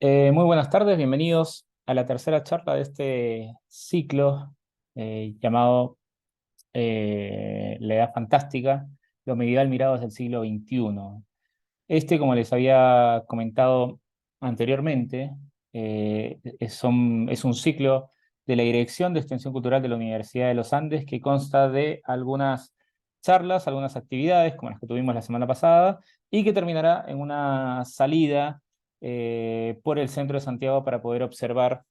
Muy buenas tardes, bienvenidos a la tercera charla de este ciclo llamado La Edad Fantástica, lo medieval mirado desde el siglo XXI. Como les había comentado anteriormente, es un ciclo de la Dirección de Extensión Cultural de la Universidad de los Andes que consta de algunas charlas, algunas actividades, como las que tuvimos la semana pasada, y que terminará en una salida por el centro de Santiago para poder observar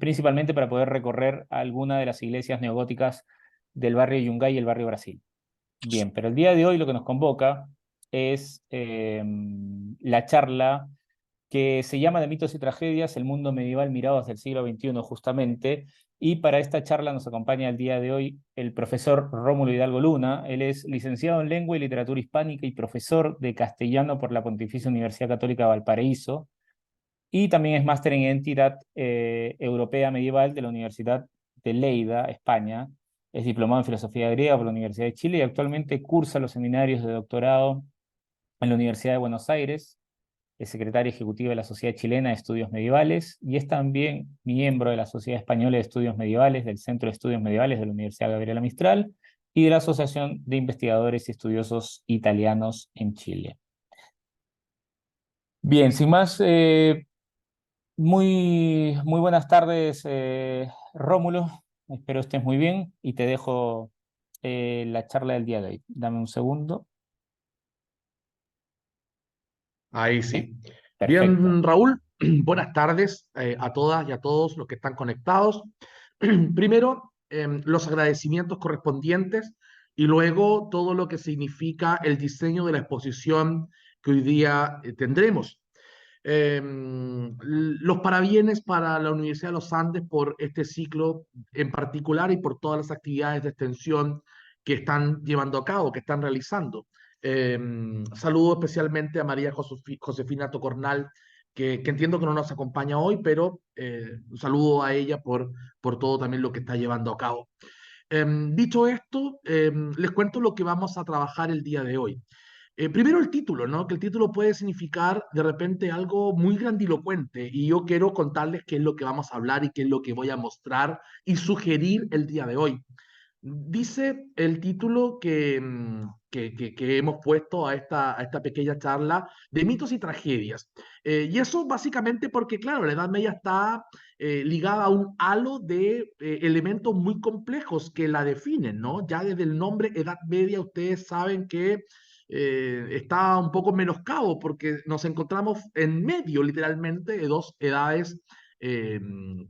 principalmente para poder recorrer alguna de las iglesias neogóticas del barrio Yungay y el barrio Brasil. Bien, pero el día de hoy lo que nos convoca es la charla que se llama De mitos y tragedias, el mundo medieval mirado desde el siglo XXI justamente, y para esta charla nos acompaña el día de hoy el profesor Rómulo Hidalgo Luna. Él es licenciado en Lengua y Literatura Hispánica y profesor de castellano por la Pontificia Universidad Católica de Valparaíso, y también es máster en Identidad Europea Medieval de la Universidad de Lleida, España. Es diplomado en Filosofía griega por la Universidad de Chile y actualmente cursa los seminarios de doctorado en la Universidad de Buenos Aires. Es secretaria ejecutiva de la Sociedad Chilena de Estudios Medievales y es también miembro de la Sociedad Española de Estudios Medievales, del Centro de Estudios Medievales de la Universidad Gabriela Mistral y de la Asociación de Investigadores y Estudiosos Italianos en Chile. Bien, sin más, muy buenas tardes, Rómulo. Espero estés muy bien y te dejo la charla del día de hoy. Dame un segundo. Ahí Sí, sí. perfecto. Bien, Raúl, buenas tardes a todas y a todos los que están conectados. Primero, los agradecimientos correspondientes y luego todo lo que significa el diseño de la exposición que hoy día tendremos. Los parabienes para la Universidad de los Andes por este ciclo en particular y por todas las actividades de extensión que están llevando a cabo, que están realizando. Saludo especialmente a María Josefina Tocornal, que entiendo que no nos acompaña hoy, pero un saludo a ella por todo también lo que está llevando a cabo. Dicho esto, les cuento lo que vamos a trabajar el día de hoy. Primero el título, ¿no? Que el título puede significar de repente algo muy grandilocuente y yo quiero contarles qué es lo que vamos a hablar y qué es lo que voy a mostrar y sugerir el día de hoy. Dice el título que hemos puesto a esta pequeña charla de mitos y tragedias. Y eso básicamente porque, claro, la Edad Media está ligada a un halo de elementos muy complejos que la definen, ¿no? Ya desde el nombre Edad Media ustedes saben que está un poco menoscabo porque nos encontramos en medio, literalmente, de dos edades eh,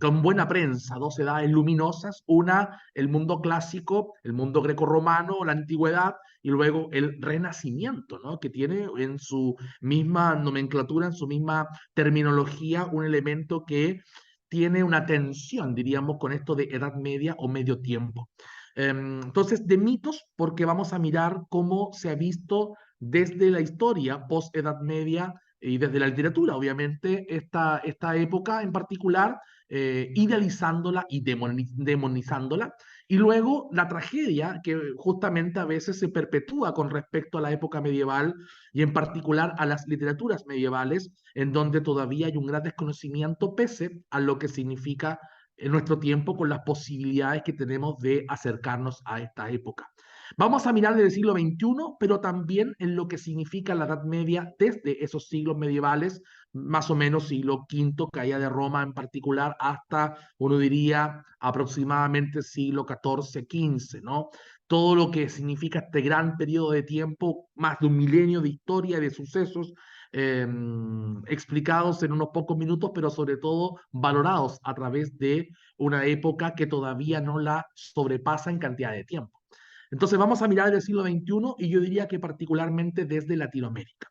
con buena prensa, dos edades luminosas, una el mundo clásico, el mundo grecorromano, la antigüedad, y luego el renacimiento, ¿no? Que tiene en su misma nomenclatura, en su misma terminología, un elemento que tiene una tensión, diríamos, con esto de edad media o medio tiempo. Entonces, de mitos, porque vamos a mirar cómo se ha visto desde la historia post-edad media y desde la literatura, obviamente, esta época en particular, idealizándola y demonizándola. Y luego la tragedia que justamente a veces se perpetúa con respecto a la época medieval y en particular a las literaturas medievales, en donde todavía hay un gran desconocimiento pese a lo que significa en nuestro tiempo con las posibilidades que tenemos de acercarnos a esta época. Vamos a mirar desde el siglo XXI, pero también en lo que significa la Edad Media desde esos siglos medievales, más o menos siglo V, caída de Roma en particular, hasta, uno diría, aproximadamente siglo XIV, XV, ¿no? Todo lo que significa este gran periodo de tiempo, más de un milenio de historia y de sucesos, eh, explicados en unos pocos minutos, pero sobre todo valorados a través de una época que todavía no la sobrepasa en cantidad de tiempo. Entonces vamos a mirar el siglo XXI y yo diría que particularmente desde Latinoamérica.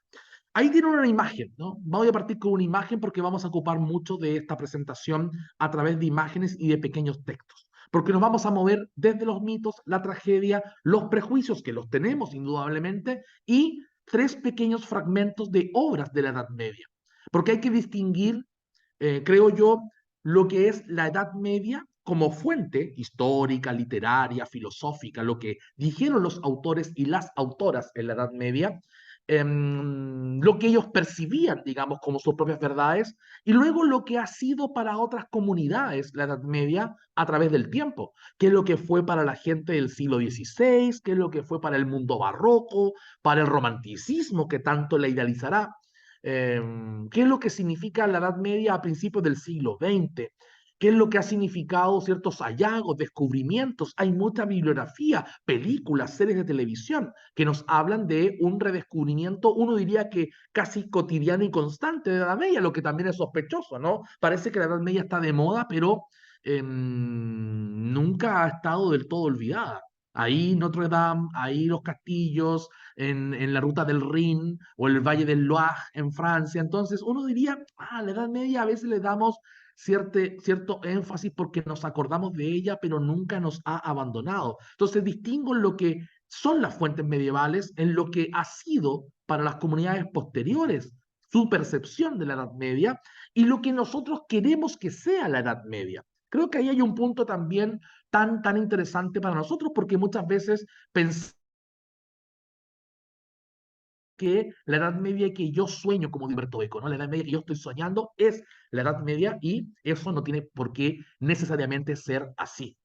Ahí tienen una imagen, ¿no? Voy a partir con una imagen porque vamos a ocupar mucho de esta presentación a través de imágenes y de pequeños textos. Porque nos vamos a mover desde los mitos, la tragedia, los prejuicios que los tenemos indudablemente y tres pequeños fragmentos de obras de la Edad Media. Porque hay que distinguir, creo yo, lo que es la Edad Media como fuente histórica, literaria, filosófica, lo que dijeron los autores y las autoras en la Edad Media, lo que ellos percibían, digamos, como sus propias verdades, y luego lo que ha sido para otras comunidades la Edad Media a través del tiempo, qué es lo que fue para la gente del siglo XVI, qué es lo que fue para el mundo barroco, para el romanticismo que tanto la idealizará, qué es lo que significa la Edad Media a principios del siglo XX, qué es lo que ha significado ciertos hallazgos, descubrimientos. Hay mucha bibliografía, películas, series de televisión que nos hablan de un redescubrimiento, uno diría que casi cotidiano y constante de la Edad Media, lo que también es sospechoso, ¿no? Parece que la Edad Media está de moda, pero nunca ha estado del todo olvidada. Ahí Notre Dame, ahí los castillos, en la ruta del Rin o el Valle del Loire en Francia. Entonces uno diría, la Edad Media a veces le damos cierto énfasis porque nos acordamos de ella, pero nunca nos ha abandonado. Entonces distingo lo que son las fuentes medievales en lo que ha sido para las comunidades posteriores su percepción de la Edad Media y lo que nosotros queremos que sea la Edad Media. Creo que ahí hay un punto también tan interesante para nosotros porque muchas veces pensamos que la Edad Media que yo sueño como Humberto Eco, ¿no? La Edad Media que yo estoy soñando es la Edad Media y eso no tiene por qué necesariamente ser así.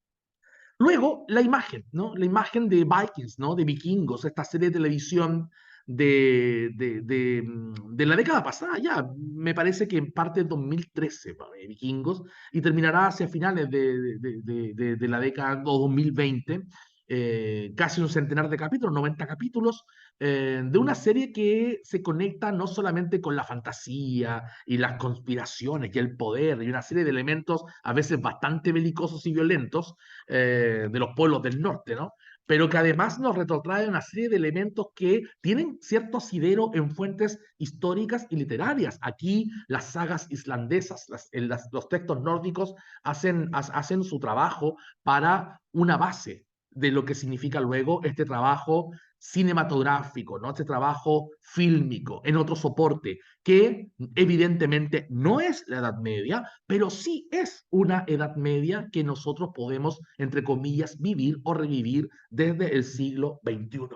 Luego, la imagen, ¿no? La imagen de Vikings, ¿no? De vikingos, esta serie de televisión de la década pasada ya, me parece que en parte de 2013, vikingos, y terminará hacia finales de la década 2020, casi un centenar de capítulos, 90 capítulos, de una serie que se conecta no solamente con la fantasía y las conspiraciones y el poder y una serie de elementos a veces bastante belicosos y violentos, de los pueblos del norte, ¿no? Pero que además nos retrotrae una serie de elementos que tienen cierto asidero en fuentes históricas y literarias. Aquí las sagas islandesas, los textos nórdicos hacen su trabajo para una base de lo que significa luego este trabajo cinematográfico, ¿no? Este trabajo fílmico en otro soporte, que evidentemente no es la Edad Media, pero sí es una Edad Media que nosotros podemos, entre comillas, vivir o revivir desde el siglo XXI.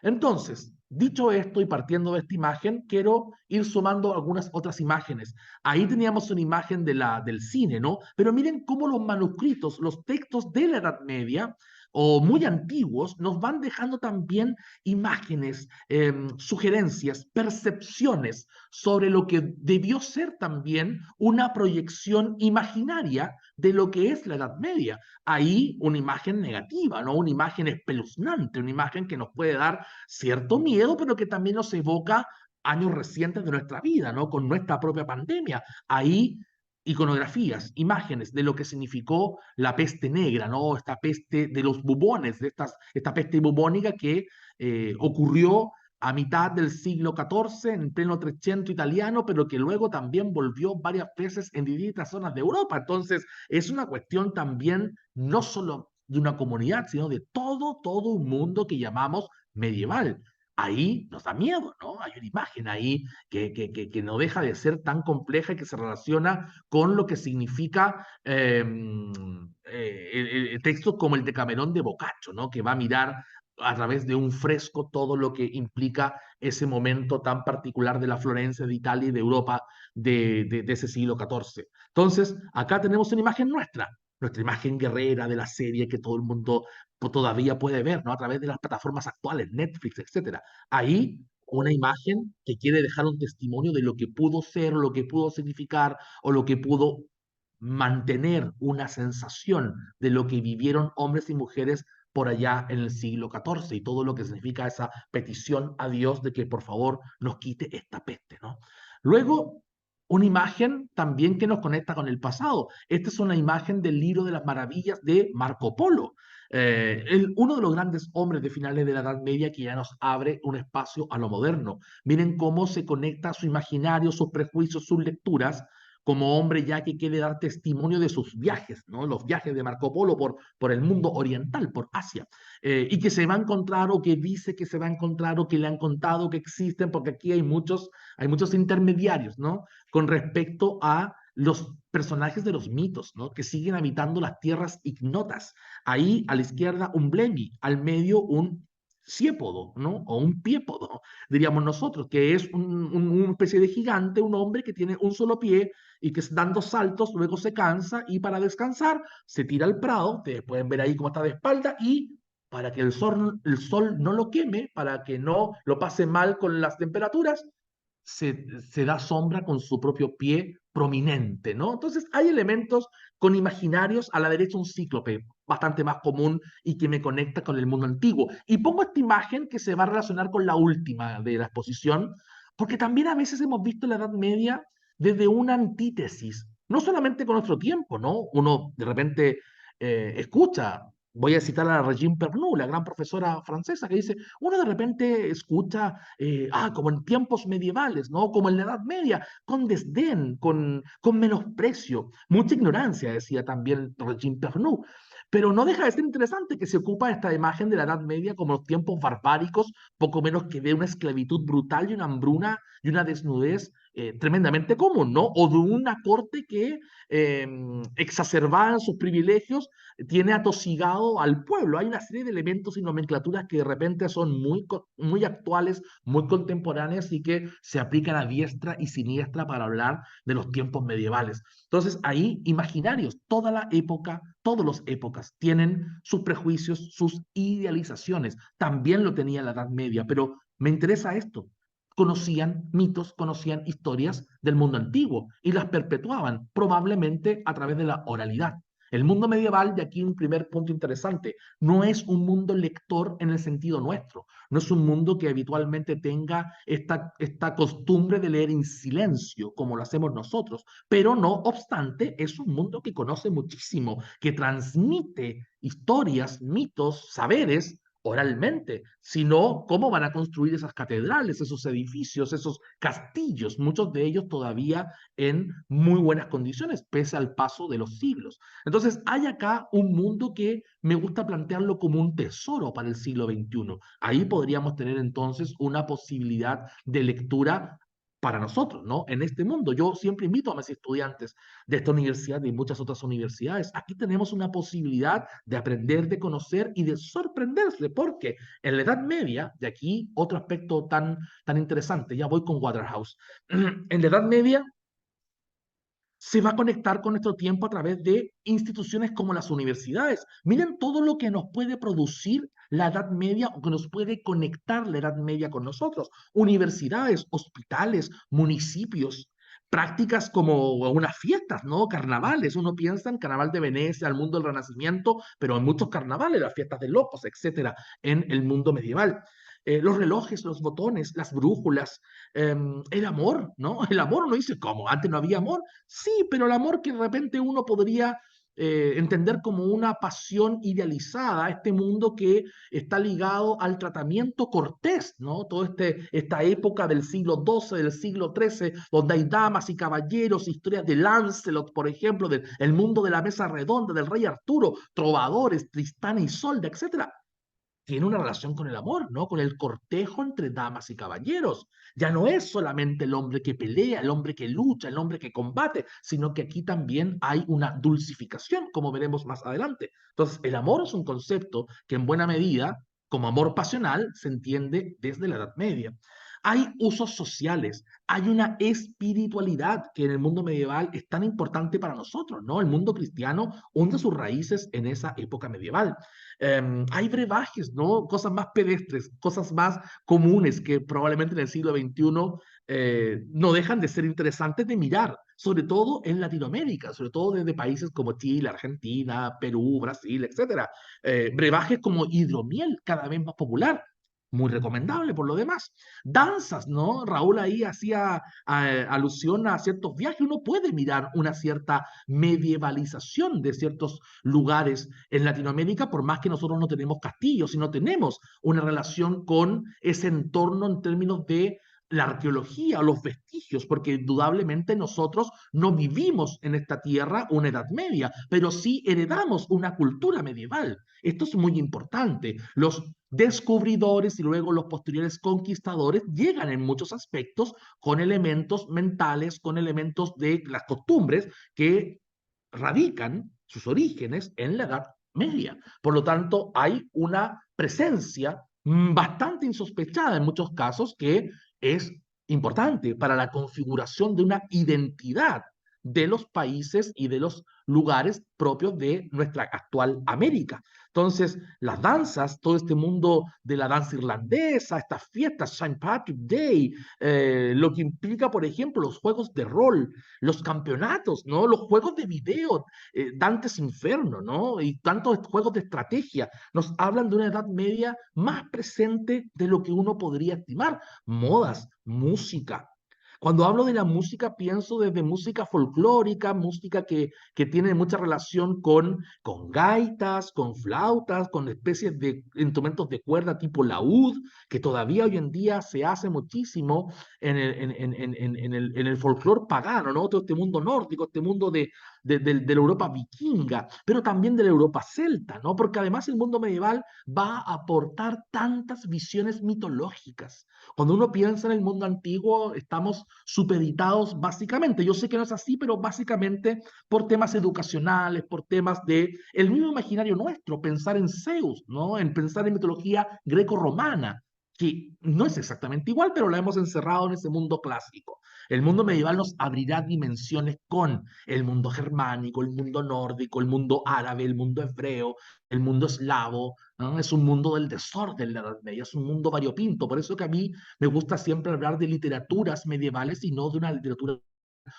Entonces, dicho esto y partiendo de esta imagen, quiero ir sumando algunas otras imágenes. Ahí teníamos una imagen del cine, ¿no? Pero miren cómo los manuscritos, los textos de la Edad Media o muy antiguos, nos van dejando también imágenes, sugerencias, percepciones sobre lo que debió ser también una proyección imaginaria de lo que es la Edad Media. Ahí una imagen negativa, ¿no? Una imagen espeluznante, una imagen que nos puede dar cierto miedo, pero que también nos evoca años recientes de nuestra vida, ¿no? Con nuestra propia pandemia. Ahí iconografías, imágenes de lo que significó la peste negra, ¿no? Esta peste de los bubones, esta peste bubónica que ocurrió a mitad del siglo XIV, en pleno Trecento italiano, pero que luego también volvió varias veces en distintas zonas de Europa. Entonces, es una cuestión también no solo de una comunidad, sino de todo un mundo que llamamos medieval. Ahí nos da miedo, ¿no? Hay una imagen ahí que no deja de ser tan compleja y que se relaciona con lo que significa el texto como el de Camerón de Boccaccio, ¿no? Que va a mirar a través de un fresco todo lo que implica ese momento tan particular de la Florencia, de Italia y de Europa de ese siglo XIV. Entonces, acá tenemos una imagen nuestra imagen guerrera de la serie que todo el mundo todavía puede ver, ¿no? A través de las plataformas actuales, Netflix, etcétera. Ahí una imagen que quiere dejar un testimonio de lo que pudo ser, lo que pudo significar o lo que pudo mantener una sensación de lo que vivieron hombres y mujeres por allá en el siglo XIV y todo lo que significa esa petición a Dios de que por favor nos quite esta peste, ¿no? Luego, una imagen también que nos conecta con el pasado. Esta es una imagen del libro de las maravillas de Marco Polo. Uno de los grandes hombres de finales de la Edad Media que ya nos abre un espacio a lo moderno. Miren cómo se conecta su imaginario, sus prejuicios, sus lecturas como hombre ya que quiere dar testimonio de sus viajes, ¿no? Los viajes de Marco Polo por el mundo oriental, por Asia, y que se va a encontrar o que dice que se va a encontrar o que le han contado que existen, porque aquí hay muchos intermediarios, ¿no? Con respecto a los personajes de los mitos, ¿no? Que siguen habitando las tierras ignotas. Ahí a la izquierda un Blemi, al medio un ciépodo, ¿no? O un piépodo, diríamos nosotros, que es una especie de gigante, un hombre que tiene un solo pie y que dando saltos luego se cansa y para descansar se tira al prado, ustedes pueden ver ahí cómo está de espalda y para que el sol no lo queme, para que no lo pase mal con las temperaturas, se da sombra con su propio pie prominente, ¿no? Entonces hay elementos con imaginarios, a la derecha un cíclope, bastante más común y que me conecta con el mundo antiguo. Y pongo esta imagen que se va a relacionar con la última de la exposición, porque también a veces hemos visto la Edad Media desde una antítesis, no solamente con nuestro tiempo, ¿no? Uno de repente escucha, voy a citar a Regine Pernoud, la gran profesora francesa, que dice, uno de repente escucha, como en tiempos medievales, ¿no? Como en la Edad Media, con desdén, con menosprecio, mucha ignorancia, decía también Regine Pernoud. Pero no deja de ser interesante que se ocupa esta imagen de la Edad Media como los tiempos barbáricos, poco menos que de una esclavitud brutal y una hambruna y una desnudez tremendamente común, ¿no? O de una corte que, exacerbada en sus privilegios, tiene atosigado al pueblo. Hay una serie de elementos y nomenclaturas que de repente son muy actuales, muy contemporáneas y que se aplican a diestra y siniestra para hablar de los tiempos medievales. Entonces, ahí, imaginarios, toda la época, todas las épocas tienen sus prejuicios, sus idealizaciones. También lo tenía la Edad Media, pero me interesa esto. Conocían mitos, conocían historias del mundo antiguo y las perpetuaban, probablemente a través de la oralidad. El mundo medieval, y aquí un primer punto interesante, no es un mundo lector en el sentido nuestro, no es un mundo que habitualmente tenga esta costumbre de leer en silencio como lo hacemos nosotros, pero no obstante es un mundo que conoce muchísimo, que transmite historias, mitos, saberes oralmente, sino cómo van a construir esas catedrales, esos edificios, esos castillos, muchos de ellos todavía en muy buenas condiciones, pese al paso de los siglos. Entonces, hay acá un mundo que me gusta plantearlo como un tesoro para el siglo XXI. Ahí podríamos tener entonces una posibilidad de lectura para nosotros, ¿no? En este mundo. Yo siempre invito a mis estudiantes de esta universidad y de muchas otras universidades. Aquí tenemos una posibilidad de aprender, de conocer y de sorprenderse, porque en la Edad Media, de aquí otro aspecto tan interesante, ya voy con Waterhouse, en la Edad Media se va a conectar con nuestro tiempo a través de instituciones como las universidades. Miren todo lo que nos puede producir la Edad Media o que nos puede conectar la Edad Media con nosotros. Universidades, hospitales, municipios, prácticas como unas fiestas, ¿no? Carnavales. Uno piensa en Carnaval de Venecia, el mundo del Renacimiento, pero hay muchos carnavales, las fiestas de locos, etcétera, en el mundo medieval. Los relojes, los botones, las brújulas, el amor, ¿no? El amor, uno dice, ¿cómo? Antes no había amor. Sí, pero el amor que de repente uno podría entender como una pasión idealizada, este mundo que está ligado al tratamiento cortés, ¿no? Toda esta época del siglo XII, del siglo XIII, donde hay damas y caballeros, historias de Lancelot, por ejemplo, del el mundo de la mesa redonda, del rey Arturo, trovadores, Tristán y Isolda, etcétera, tiene una relación con el amor, ¿no? Con el cortejo entre damas y caballeros. Ya no es solamente el hombre que pelea, el hombre que lucha, el hombre que combate, sino que aquí también hay una dulcificación, como veremos más adelante. Entonces, el amor es un concepto que en buena medida, como amor pasional, se entiende desde la Edad Media. Hay usos sociales, hay una espiritualidad que en el mundo medieval es tan importante para nosotros, ¿no? El mundo cristiano hunde sus raíces en esa época medieval. Hay brebajes, ¿no? Cosas más pedestres, cosas más comunes que probablemente en el siglo XXI no dejan de ser interesantes de mirar, sobre todo en Latinoamérica, sobre todo desde países como Chile, Argentina, Perú, Brasil, etcétera. Brebajes como hidromiel, cada vez más popular. Muy recomendable por lo demás. Danzas, ¿no? Raúl ahí hacía alusión a ciertos viajes. Uno puede mirar una cierta medievalización de ciertos lugares en Latinoamérica, por más que nosotros no tenemos castillos y no tenemos una relación con ese entorno en términos de la arqueología o los vestigios, porque indudablemente nosotros no vivimos en esta tierra una edad media, pero sí heredamos una cultura medieval. Esto es muy importante. Los descubridores y luego los posteriores conquistadores llegan en muchos aspectos con elementos mentales, con elementos de las costumbres que radican sus orígenes en la Edad Media. Por lo tanto, hay una presencia bastante insospechada en muchos casos, que es importante para la configuración de una identidad de los países y de los lugares propios de nuestra actual América. Entonces, las danzas, todo este mundo de la danza irlandesa, estas fiestas, Saint Patrick Day, lo que implica, por ejemplo, los juegos de rol, los campeonatos, ¿no? Los juegos de video, Dante's Inferno, ¿no? Y tantos juegos de estrategia nos hablan de una Edad Media más presente de lo que uno podría estimar. Modas, música. Cuando hablo de la música, pienso desde música folclórica, música que tiene mucha relación con gaitas, con flautas, con especies de instrumentos de cuerda tipo laúd, que todavía hoy en día se hace muchísimo en el folclore pagano, ¿no? Todo este mundo nórdico, este mundo de la Europa vikinga, pero también de la Europa celta, ¿no? Porque además el mundo medieval va a aportar tantas visiones mitológicas. Cuando uno piensa en el mundo antiguo, estamos supeditados básicamente, yo sé que no es así, pero básicamente por temas educacionales, por temas de el mismo imaginario nuestro, pensar en Zeus, ¿no? En pensar en mitología greco-romana, que no es exactamente igual, pero la hemos encerrado en ese mundo clásico. El mundo medieval nos abrirá dimensiones con el mundo germánico, el mundo nórdico, el mundo árabe, el mundo hebreo, el mundo eslavo, ¿no? Es un mundo del desorden la Edad Media, es un mundo variopinto. Por eso que a mí me gusta siempre hablar de literaturas medievales y no de una literatura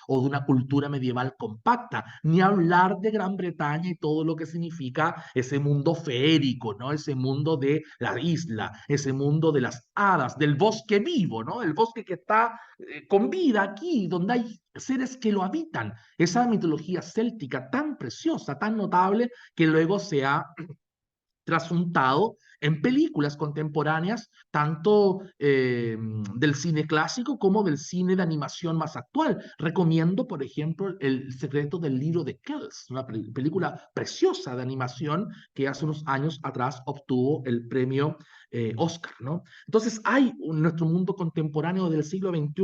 o de una cultura medieval compacta, ni hablar de Gran Bretaña y todo lo que significa ese mundo feérico, ¿no? Ese mundo de la isla, ese mundo de las hadas, del bosque vivo, ¿no? El bosque que está con vida aquí, donde hay seres que lo habitan. Esa mitología céltica tan preciosa, tan notable, que luego se ha trasuntado en películas contemporáneas, tanto del cine clásico como del cine de animación más actual. Recomiendo, por ejemplo, El secreto del libro de Kells, una película preciosa de animación que hace unos años atrás obtuvo el premio Oscar, ¿no? Entonces hay en nuestro mundo contemporáneo del siglo XXI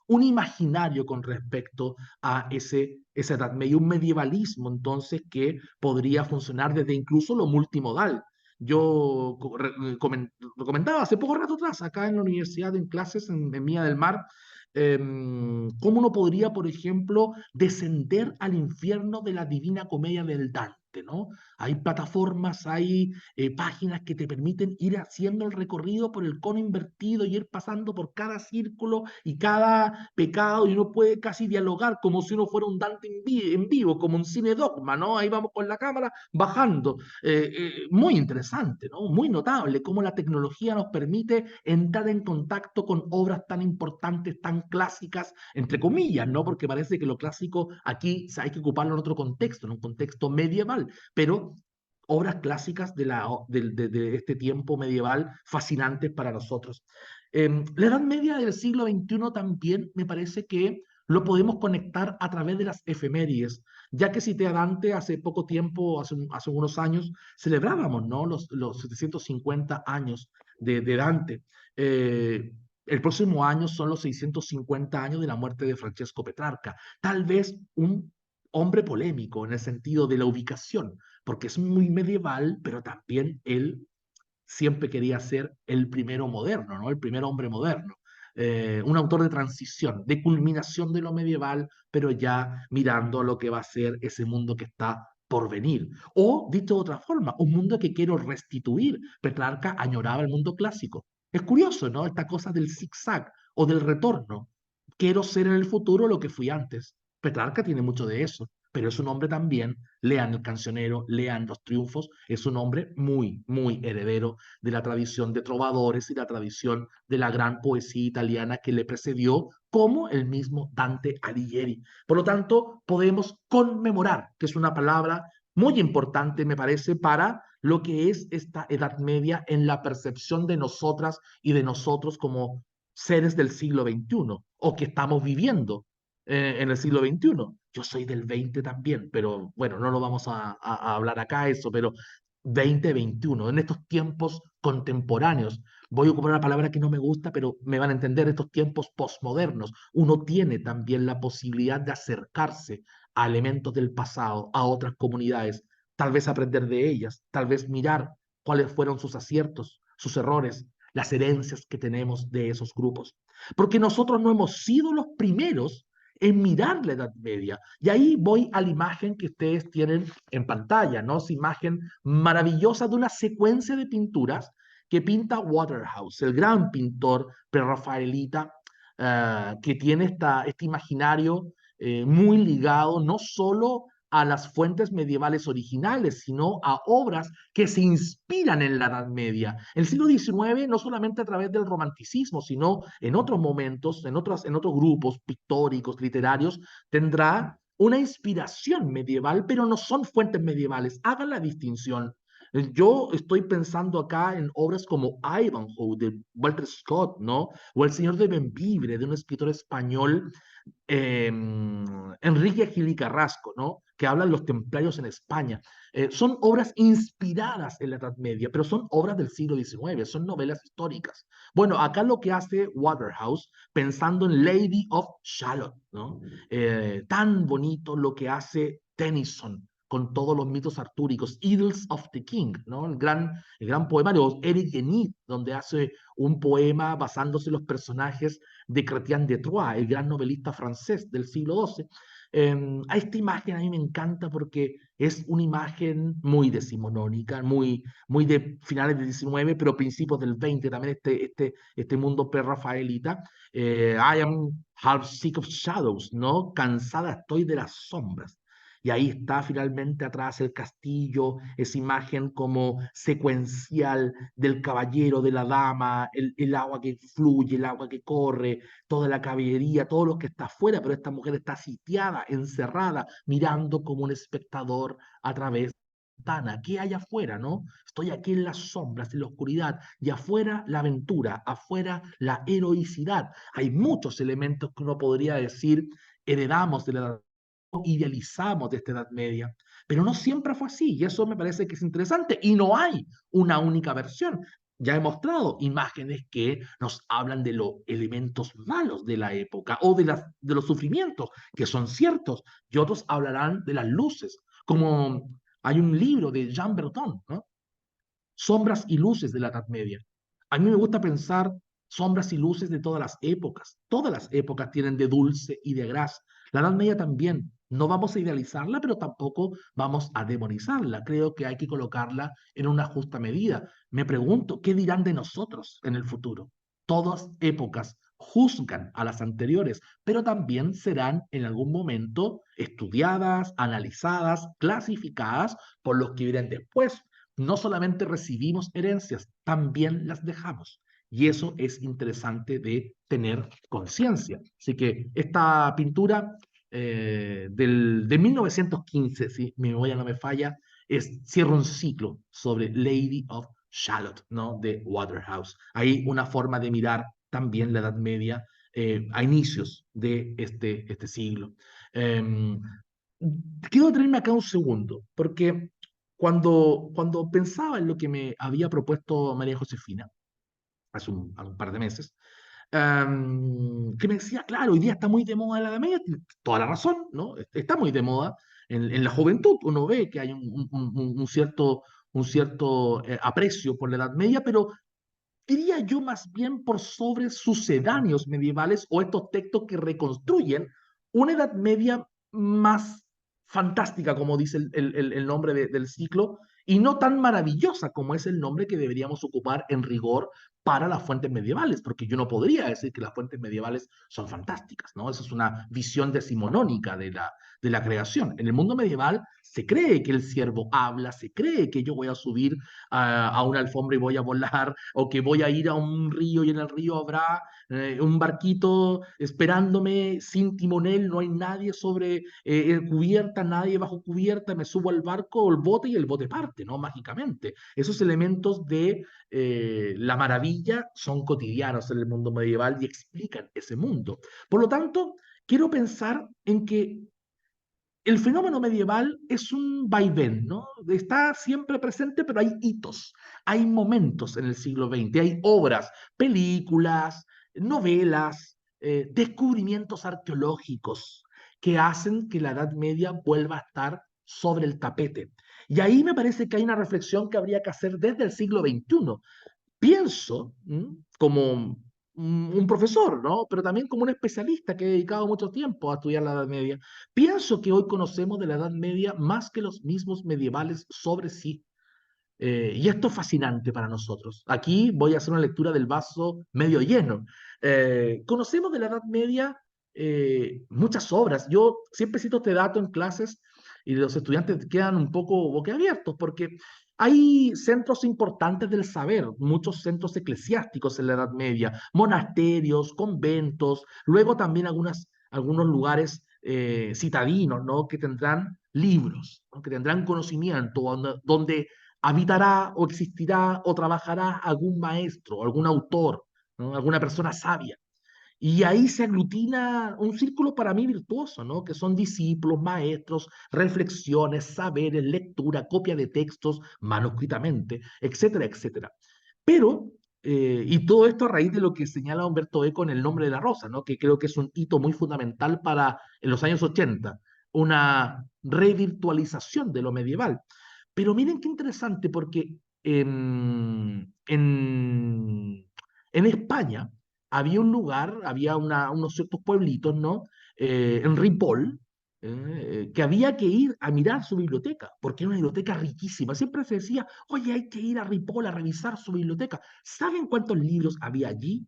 un imaginario con respecto a esa Edad Media, un medievalismo entonces que podría funcionar desde incluso lo multimodal. Yo lo comentaba hace poco rato atrás, acá en la universidad, en clases en Mía del Mar, cómo uno podría, por ejemplo, descender al infierno de la Divina Comedia del Dante, ¿no? Hay plataformas, hay páginas que te permiten ir haciendo el recorrido por el cono invertido y ir pasando por cada círculo y cada pecado, y uno puede casi dialogar como si uno fuera un Dante en vivo, como un cine dogma, ¿no? Ahí vamos con la cámara bajando. Muy interesante, ¿no? Muy notable cómo la tecnología nos permite entrar en contacto con obras tan importantes, tan clásicas, entre comillas, ¿no? Porque parece que lo clásico aquí hay que ocuparlo en otro contexto, en un contexto medieval, pero obras clásicas de este tiempo medieval fascinantes para nosotros. La Edad Media del siglo XXI también me parece que lo podemos conectar a través de las efemérides, ya que cité a Dante hace poco tiempo, hace unos años, celebrábamos, ¿no? Los 750 años de Dante. Eh, el próximo año son los 650 años de la muerte de Francesco Petrarca. Tal vez un hombre polémico en el sentido de la ubicación, porque es muy medieval, pero también él siempre quería ser el primero moderno, ¿no? El primer hombre moderno. Un autor de transición, de culminación de lo medieval, pero ya mirando a lo que va a ser ese mundo que está por venir. O, dicho de otra forma, un mundo que quiero restituir. Petrarca añoraba el mundo clásico. Es curioso, ¿no? Esta cosa del zigzag o del retorno. Quiero ser en el futuro lo que fui antes. Petrarca tiene mucho de eso, pero es un hombre también, lean el cancionero, lean los triunfos, es un hombre muy, muy heredero de la tradición de trovadores y la tradición de la gran poesía italiana que le precedió, como el mismo Dante Alighieri. Por lo tanto, podemos conmemorar, que es una palabra muy importante, me parece, para lo que es esta Edad Media en la percepción de nosotras y de nosotros como seres del siglo XXI o que estamos viviendo en el siglo XXI. Yo soy del 20 también, pero bueno, no lo vamos a hablar acá eso, pero 2021, en estos tiempos contemporáneos. Voy a ocupar una palabra que no me gusta, pero me van a entender, estos tiempos postmodernos. Uno tiene también la posibilidad de acercarse a elementos del pasado, a otras comunidades, tal vez aprender de ellas, tal vez mirar cuáles fueron sus aciertos, sus errores, las herencias que tenemos de esos grupos. Porque nosotros no hemos sido los primeros en mirar la Edad Media. Y ahí voy a la imagen que ustedes tienen en pantalla, ¿no? Esa imagen maravillosa de una secuencia de pinturas que pinta Waterhouse, el gran pintor prerrafaelita que tiene este imaginario muy ligado no solo a las fuentes medievales originales, sino a obras que se inspiran en la Edad Media. El siglo XIX, no solamente a través del romanticismo, sino en otros momentos, en otros grupos pictóricos, literarios, tendrá una inspiración medieval, pero no son fuentes medievales. Hagan la distinción. Yo estoy pensando acá en obras como Ivanhoe de Walter Scott, ¿no? O El Señor de Bembibre de un escritor español, eh, Enrique Gil y Carrasco, ¿no? Que hablan los templarios en España. Son obras inspiradas en la Edad Media, pero son obras del siglo XIX, son novelas históricas. Bueno, acá lo que hace Waterhouse, pensando en Lady of Shalott, ¿no? Tan bonito lo que hace Tennyson con todos los mitos artúricos, Idylls of the King, ¿no? El gran poemario, Eric Enid, donde hace un poema basándose en los personajes de Chrétien de Troyes, el gran novelista francés del siglo XII. A esta imagen a mí me encanta porque es una imagen muy decimonónica, muy de finales del XIX, pero principios del XX, también este mundo prerrafaelita. I am half sick of shadows, ¿no? Cansada estoy de las sombras. Y ahí está finalmente atrás el castillo, esa imagen como secuencial del caballero, de la dama, el agua que fluye, el agua que corre, toda la caballería, todo lo que está afuera, pero esta mujer está sitiada, encerrada, mirando como un espectador a través de la ventana. ¿Qué hay afuera, no? Estoy aquí en las sombras, en la oscuridad, y afuera la aventura, afuera la heroicidad. Hay muchos elementos que uno podría decir heredamos de la idealizamos de esta Edad Media, pero no siempre fue así, y eso me parece que es interesante, y no hay una única versión. Ya he mostrado imágenes que nos hablan de los elementos malos de la época o de los sufrimientos, que son ciertos, y otros hablarán de las luces, como hay un libro de Jean Breton, ¿no? Sombras y luces de la Edad Media. A mí me gusta pensar sombras y luces de todas las épocas. Todas las épocas tienen de dulce y de gras. La Edad Media también. No vamos a idealizarla, pero tampoco vamos a demonizarla. Creo que hay que colocarla en una justa medida. Me pregunto, ¿qué dirán de nosotros en el futuro? Todas épocas juzgan a las anteriores, pero también serán en algún momento estudiadas, analizadas, clasificadas por los que vienen después. No solamente recibimos herencias, también las dejamos. Y eso es interesante de tener conciencia. Así que esta pintura de 1915, si mi memoria no me falla, cierra un ciclo sobre Lady of Shalott, ¿no? De Waterhouse. Hay una forma de mirar también la Edad Media a inicios de este siglo. Eh, Quiero detenerme acá un segundo, porque cuando pensaba en lo que me había propuesto María Josefina hace un par de meses, que me decía, claro, hoy día está muy de moda la Edad Media, tiene toda la razón, ¿no? Está muy de moda en la juventud, uno ve que hay un cierto aprecio por la Edad Media, pero diría yo más bien por sobre sucedáneos medievales o estos textos que reconstruyen una Edad Media más fantástica, como dice el nombre del ciclo, y no tan maravillosa como es el nombre que deberíamos ocupar en rigor para las fuentes medievales, porque yo no podría decir que las fuentes medievales son fantásticas, ¿no? Esa es una visión decimonónica de la creación. En el mundo medieval se cree que el ciervo habla, se cree que yo voy a subir a una alfombra y voy a volar, o que voy a ir a un río y en el río habrá un barquito esperándome sin timonel, no hay nadie sobre cubierta, nadie bajo cubierta, me subo al barco o el bote y el bote parte, ¿no? Mágicamente. Esos elementos de la maravilla son cotidianos en el mundo medieval y explican ese mundo. Por lo tanto, quiero pensar en que el fenómeno medieval es un vaivén, ¿no? Está siempre presente, pero hay hitos, hay momentos en el siglo XX, hay obras, películas, novelas, descubrimientos arqueológicos que hacen que la Edad Media vuelva a estar sobre el tapete. Y ahí me parece que hay una reflexión que habría que hacer desde el siglo XXI. pienso, como un profesor, ¿no? Pero también como un especialista que ha dedicado mucho tiempo a estudiar la Edad Media, pienso que hoy conocemos de la Edad Media más que los mismos medievales sobre sí. Y esto es fascinante para nosotros. Aquí voy a hacer una lectura del vaso medio lleno. Conocemos de la Edad Media muchas obras. Yo siempre cito este dato en clases y los estudiantes quedan un poco boquiabiertos porque hay centros importantes del saber, muchos centros eclesiásticos en la Edad Media, monasterios, conventos, luego también algunos lugares citadinos, ¿no? Que tendrán libros, ¿no? Que tendrán conocimiento, donde habitará o existirá o trabajará algún maestro, algún autor, ¿no? Alguna persona sabia. Y ahí se aglutina un círculo para mí virtuoso, ¿no? Que son discípulos, maestros, reflexiones, saberes, lectura, copia de textos manuscritamente, etcétera, etcétera. Pero, y todo esto a raíz de lo que señala Humberto Eco en El nombre de la rosa, ¿no? Que creo que es un hito muy fundamental para en los años 80, una revirtualización de lo medieval. Pero miren qué interesante, porque en España había un lugar, había unos ciertos pueblitos, ¿no? En Ripoll, que había que ir a mirar su biblioteca, porque era una biblioteca riquísima. Siempre se decía, oye, hay que ir a Ripoll a revisar su biblioteca. ¿Saben cuántos libros había allí?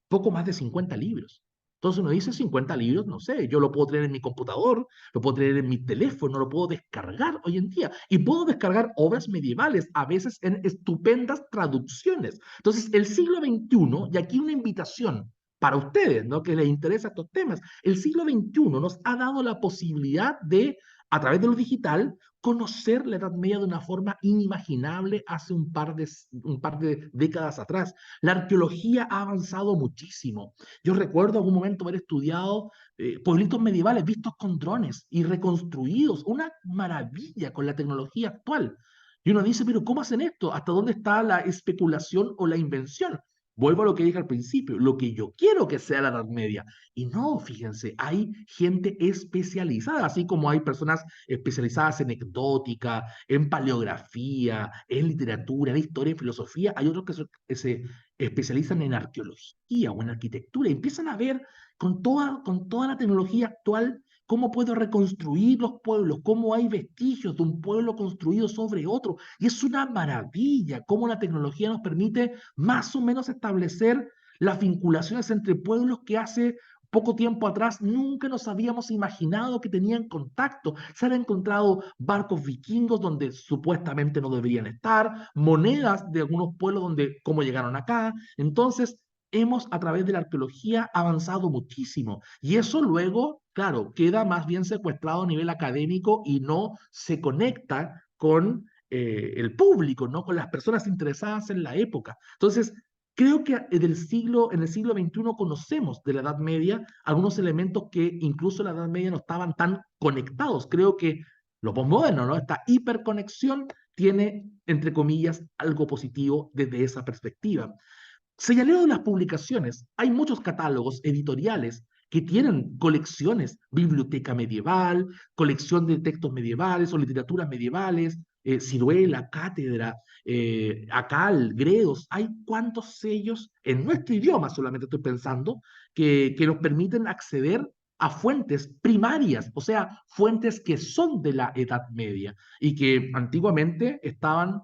Poco más de 50 libros. Entonces uno dice 50 libros, no sé, yo lo puedo tener en mi computador, lo puedo tener en mi teléfono, lo puedo descargar hoy en día. Y puedo descargar obras medievales, a veces en estupendas traducciones. Entonces, el siglo XXI, y aquí una invitación para ustedes, ¿no? Que les interesa estos temas, el siglo XXI nos ha dado la posibilidad de, a través de lo digital, conocer la Edad Media de una forma inimaginable hace un par de décadas atrás. La arqueología ha avanzado muchísimo. Yo recuerdo algún momento haber estudiado pueblitos medievales vistos con drones y reconstruidos, una maravilla con la tecnología actual. Y uno dice, pero ¿cómo hacen esto? ¿Hasta dónde está la especulación o la invención? Vuelvo a lo que dije al principio, lo que yo quiero que sea la Edad Media. Y no, fíjense, hay gente especializada, así como hay personas especializadas en anecdótica, en paleografía, en literatura, en historia, en filosofía, hay otros que se especializan en arqueología o en arquitectura y empiezan a ver con toda la tecnología actual cómo puedo reconstruir los pueblos, cómo hay vestigios de un pueblo construido sobre otro. Y es una maravilla cómo la tecnología nos permite más o menos establecer las vinculaciones entre pueblos que hace poco tiempo atrás nunca nos habíamos imaginado que tenían contacto. Se han encontrado barcos vikingos donde supuestamente no deberían estar, monedas de algunos pueblos donde cómo llegaron acá. Entonces, hemos a través de la arqueología avanzado muchísimo. Y eso luego, claro, queda más bien secuestrado a nivel académico y no se conecta con el público, ¿no? Con las personas interesadas en la época. Entonces, creo que en el siglo XXI conocemos de la Edad Media algunos elementos que incluso en la Edad Media no estaban tan conectados. Creo que lo posmoderno, ¿no? Esta hiperconexión tiene, entre comillas, algo positivo desde esa perspectiva. Señalé de las publicaciones, hay muchos catálogos editoriales que tienen colecciones, biblioteca medieval, colección de textos medievales o literaturas medievales, ciruela, cátedra, acal, gredos, hay cuantos sellos en nuestro idioma, solamente estoy pensando, que nos permiten acceder a fuentes primarias, o sea, fuentes que son de la Edad Media y que antiguamente estaban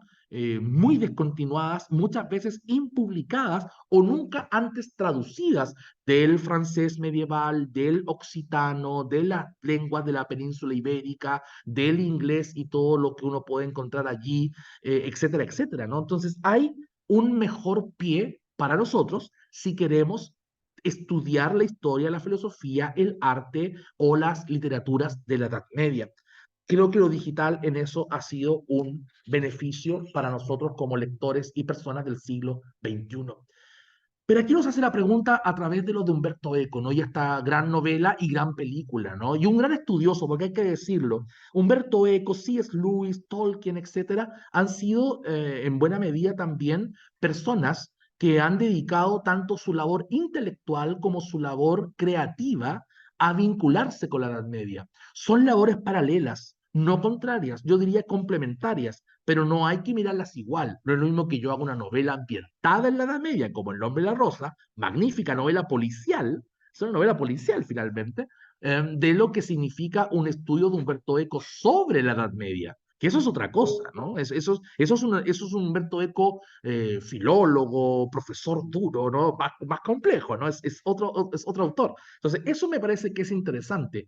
muy descontinuadas, muchas veces impublicadas o nunca antes traducidas del francés medieval, del occitano, de las lenguas de la península ibérica, del inglés y todo lo que uno puede encontrar allí, etcétera, etcétera, ¿no? Entonces hay un mejor pie para nosotros si queremos estudiar la historia, la filosofía, el arte o las literaturas de la Edad Media. Creo que lo digital en eso ha sido un beneficio para nosotros como lectores y personas del siglo XXI. Pero aquí nos hace la pregunta a través de lo de Humberto Eco, ¿no? Y esta gran novela y gran película, ¿no? Y un gran estudioso, porque hay que decirlo, Humberto Eco, C.S. Lewis, Tolkien, etcétera, han sido en buena medida también personas que han dedicado tanto su labor intelectual como su labor creativa a vincularse con la Edad Media. Son labores paralelas, no contrarias, yo diría complementarias, pero no hay que mirarlas igual. No es lo mismo que yo haga una novela ambientada en la Edad Media, como El nombre de la rosa, magnífica novela policial, es una novela policial finalmente, de lo que significa un estudio de Humberto Eco sobre la Edad Media. Que eso es otra cosa, ¿no? Eso es un Humberto Eco filólogo, profesor duro, ¿no? Más complejo, ¿no? Es otro autor. Entonces, eso me parece que es interesante.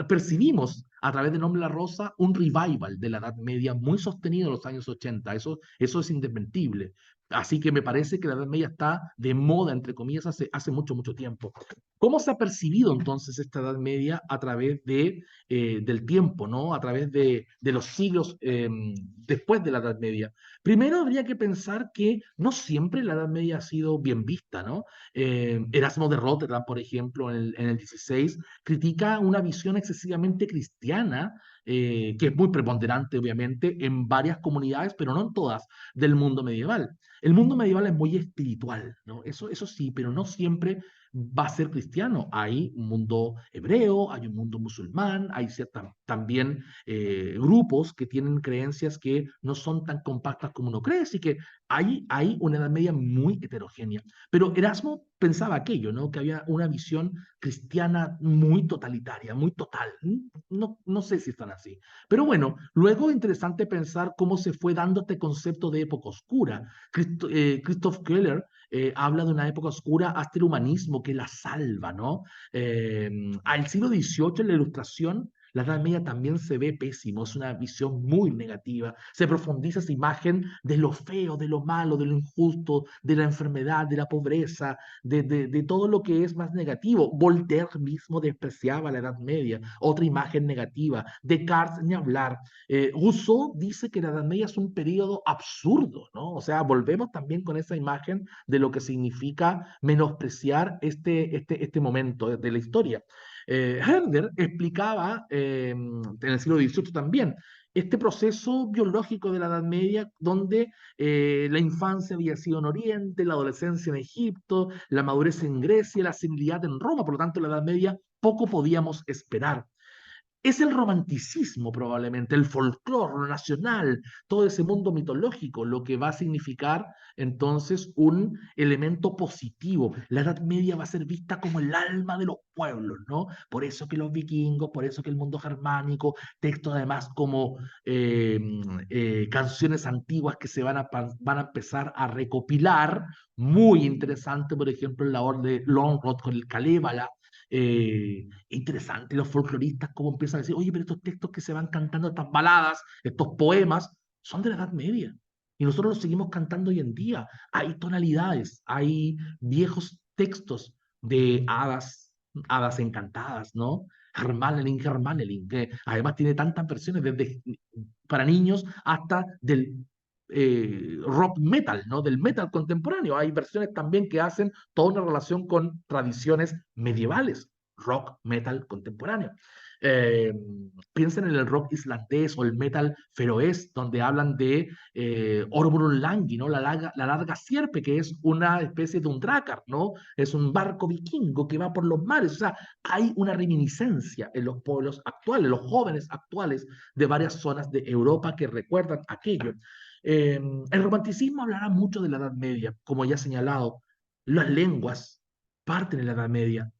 Percibimos a través de Nombre de la Rosa un revival de la Edad Media muy sostenido en los años 80. Eso es indesmentible. Así que me parece que la Edad Media está de moda, entre comillas, hace mucho, mucho tiempo. ¿Cómo se ha percibido entonces esta Edad Media a través del tiempo, ¿no? A través de los siglos después de la Edad Media? Primero habría que pensar que no siempre la Edad Media ha sido bien vista, ¿no? Erasmo de Rotterdam, por ejemplo, en el 16, critica una visión excesivamente cristiana, que es muy preponderante, obviamente, en varias comunidades, pero no en todas, del mundo medieval. El mundo medieval es muy espiritual, ¿no? Eso sí, pero no siempre va a ser cristiano. Hay un mundo hebreo, hay un mundo musulmán, hay también grupos que tienen creencias que no son tan compactas como uno cree, así que hay una Edad Media muy heterogénea. Pero Erasmo pensaba aquello, ¿no? Que había una visión cristiana muy totalitaria, muy total. No sé si están así. Pero bueno, luego interesante pensar cómo se fue dando este concepto de época oscura. Christoph Keller habla de una época oscura hasta el humanismo que la salva, ¿no? Al siglo XVIII en la Ilustración, la Edad Media también se ve pésimo, es una visión muy negativa. Se profundiza esa imagen de lo feo, de lo malo, de lo injusto, de la enfermedad, de la pobreza, de todo lo que es más negativo. Voltaire mismo despreciaba la Edad Media, otra imagen negativa. Descartes, ni hablar. Rousseau dice que la Edad Media es un periodo absurdo, ¿no? O sea, volvemos también con esa imagen de lo que significa menospreciar este momento de la historia. Herder explicaba en el siglo XVIII también este proceso biológico de la Edad Media, donde la infancia había sido en Oriente, la adolescencia en Egipto, la madurez en Grecia, la senilidad en Roma, por lo tanto, en la Edad Media poco podíamos esperar. Es el romanticismo probablemente, el folclore, lo nacional, todo ese mundo mitológico, lo que va a significar entonces un elemento positivo. La Edad Media va a ser vista como el alma de los pueblos, ¿no? Por eso que los vikingos, por eso que el mundo germánico, textos además como canciones antiguas que se van a empezar a recopilar, muy interesante, por ejemplo, en la orden de Longrod con el Kalevala, interesante, los folcloristas cómo empiezan a decir, oye, pero estos textos que se van cantando, estas baladas, estos poemas, son de la Edad Media. Y nosotros los seguimos cantando hoy en día. Hay tonalidades, hay viejos textos de hadas encantadas, ¿no? Hermanelin, que además tiene tantas versiones, desde para niños hasta del rock metal, ¿no? Del metal contemporáneo. Hay versiones también que hacen toda una relación con tradiciones medievales, rock metal contemporáneo. Eh, Piensen en el rock islandés o el metal feroés, donde hablan de Ormurunlangi, ¿no? La larga sierpe, que es una especie de un drakkar, ¿no? Es un barco vikingo que va por los mares. O sea, hay una reminiscencia en los pueblos actuales, los jóvenes actuales de varias zonas de Europa que recuerdan aquello. El romanticismo hablará mucho de la Edad Media, como ya he señalado. Las lenguas parten en la Edad Media,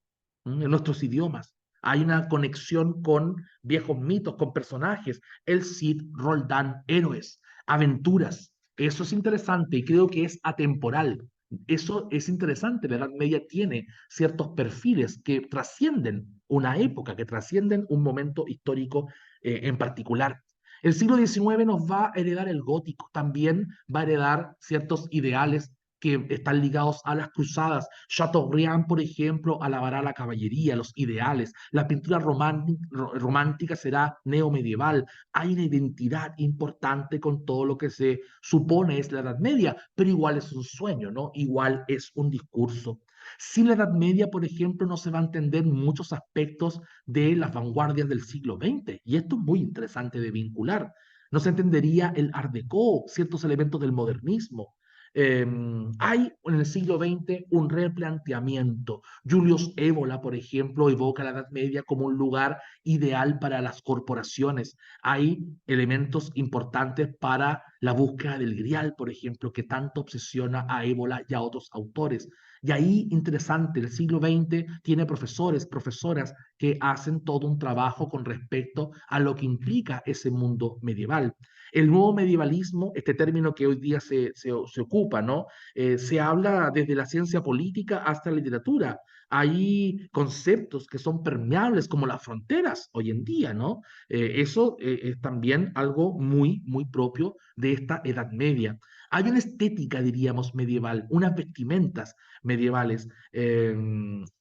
en nuestros idiomas. Hay una conexión con viejos mitos, con personajes, el Cid, Roldán, héroes, aventuras. Eso es interesante y creo que es atemporal. Eso es interesante. La Edad Media tiene ciertos perfiles que trascienden una época, que trascienden un momento histórico en particular. El siglo XIX nos va a heredar el gótico, también va a heredar ciertos ideales que están ligados a las cruzadas. Chateaubriand, por ejemplo, alabará la caballería, los ideales. La pintura romántica será neomedieval. Hay una identidad importante con todo lo que se supone es la Edad Media, pero igual es un sueño, ¿no? Igual es un discurso. Sin la Edad Media, por ejemplo, no se va a entender muchos aspectos de las vanguardias del siglo XX, y esto es muy interesante de vincular. No se entendería el Art Deco, ciertos elementos del modernismo. Hay en el siglo XX un replanteamiento. Julius Évola, por ejemplo, evoca la Edad Media como un lugar ideal para las corporaciones. Hay elementos importantes para la búsqueda del grial, por ejemplo, que tanto obsesiona a Évola y a otros autores. Y ahí, interesante, el siglo XX tiene profesores, profesoras que hacen todo un trabajo con respecto a lo que implica ese mundo medieval. El nuevo medievalismo, este término que hoy día se ocupa, ¿no? Se habla desde la ciencia política hasta la literatura. Hay conceptos que son permeables como las fronteras hoy en día, ¿no? Eso es también algo muy, muy propio de esta Edad Media. Hay una estética, diríamos, medieval, unas vestimentas medievales,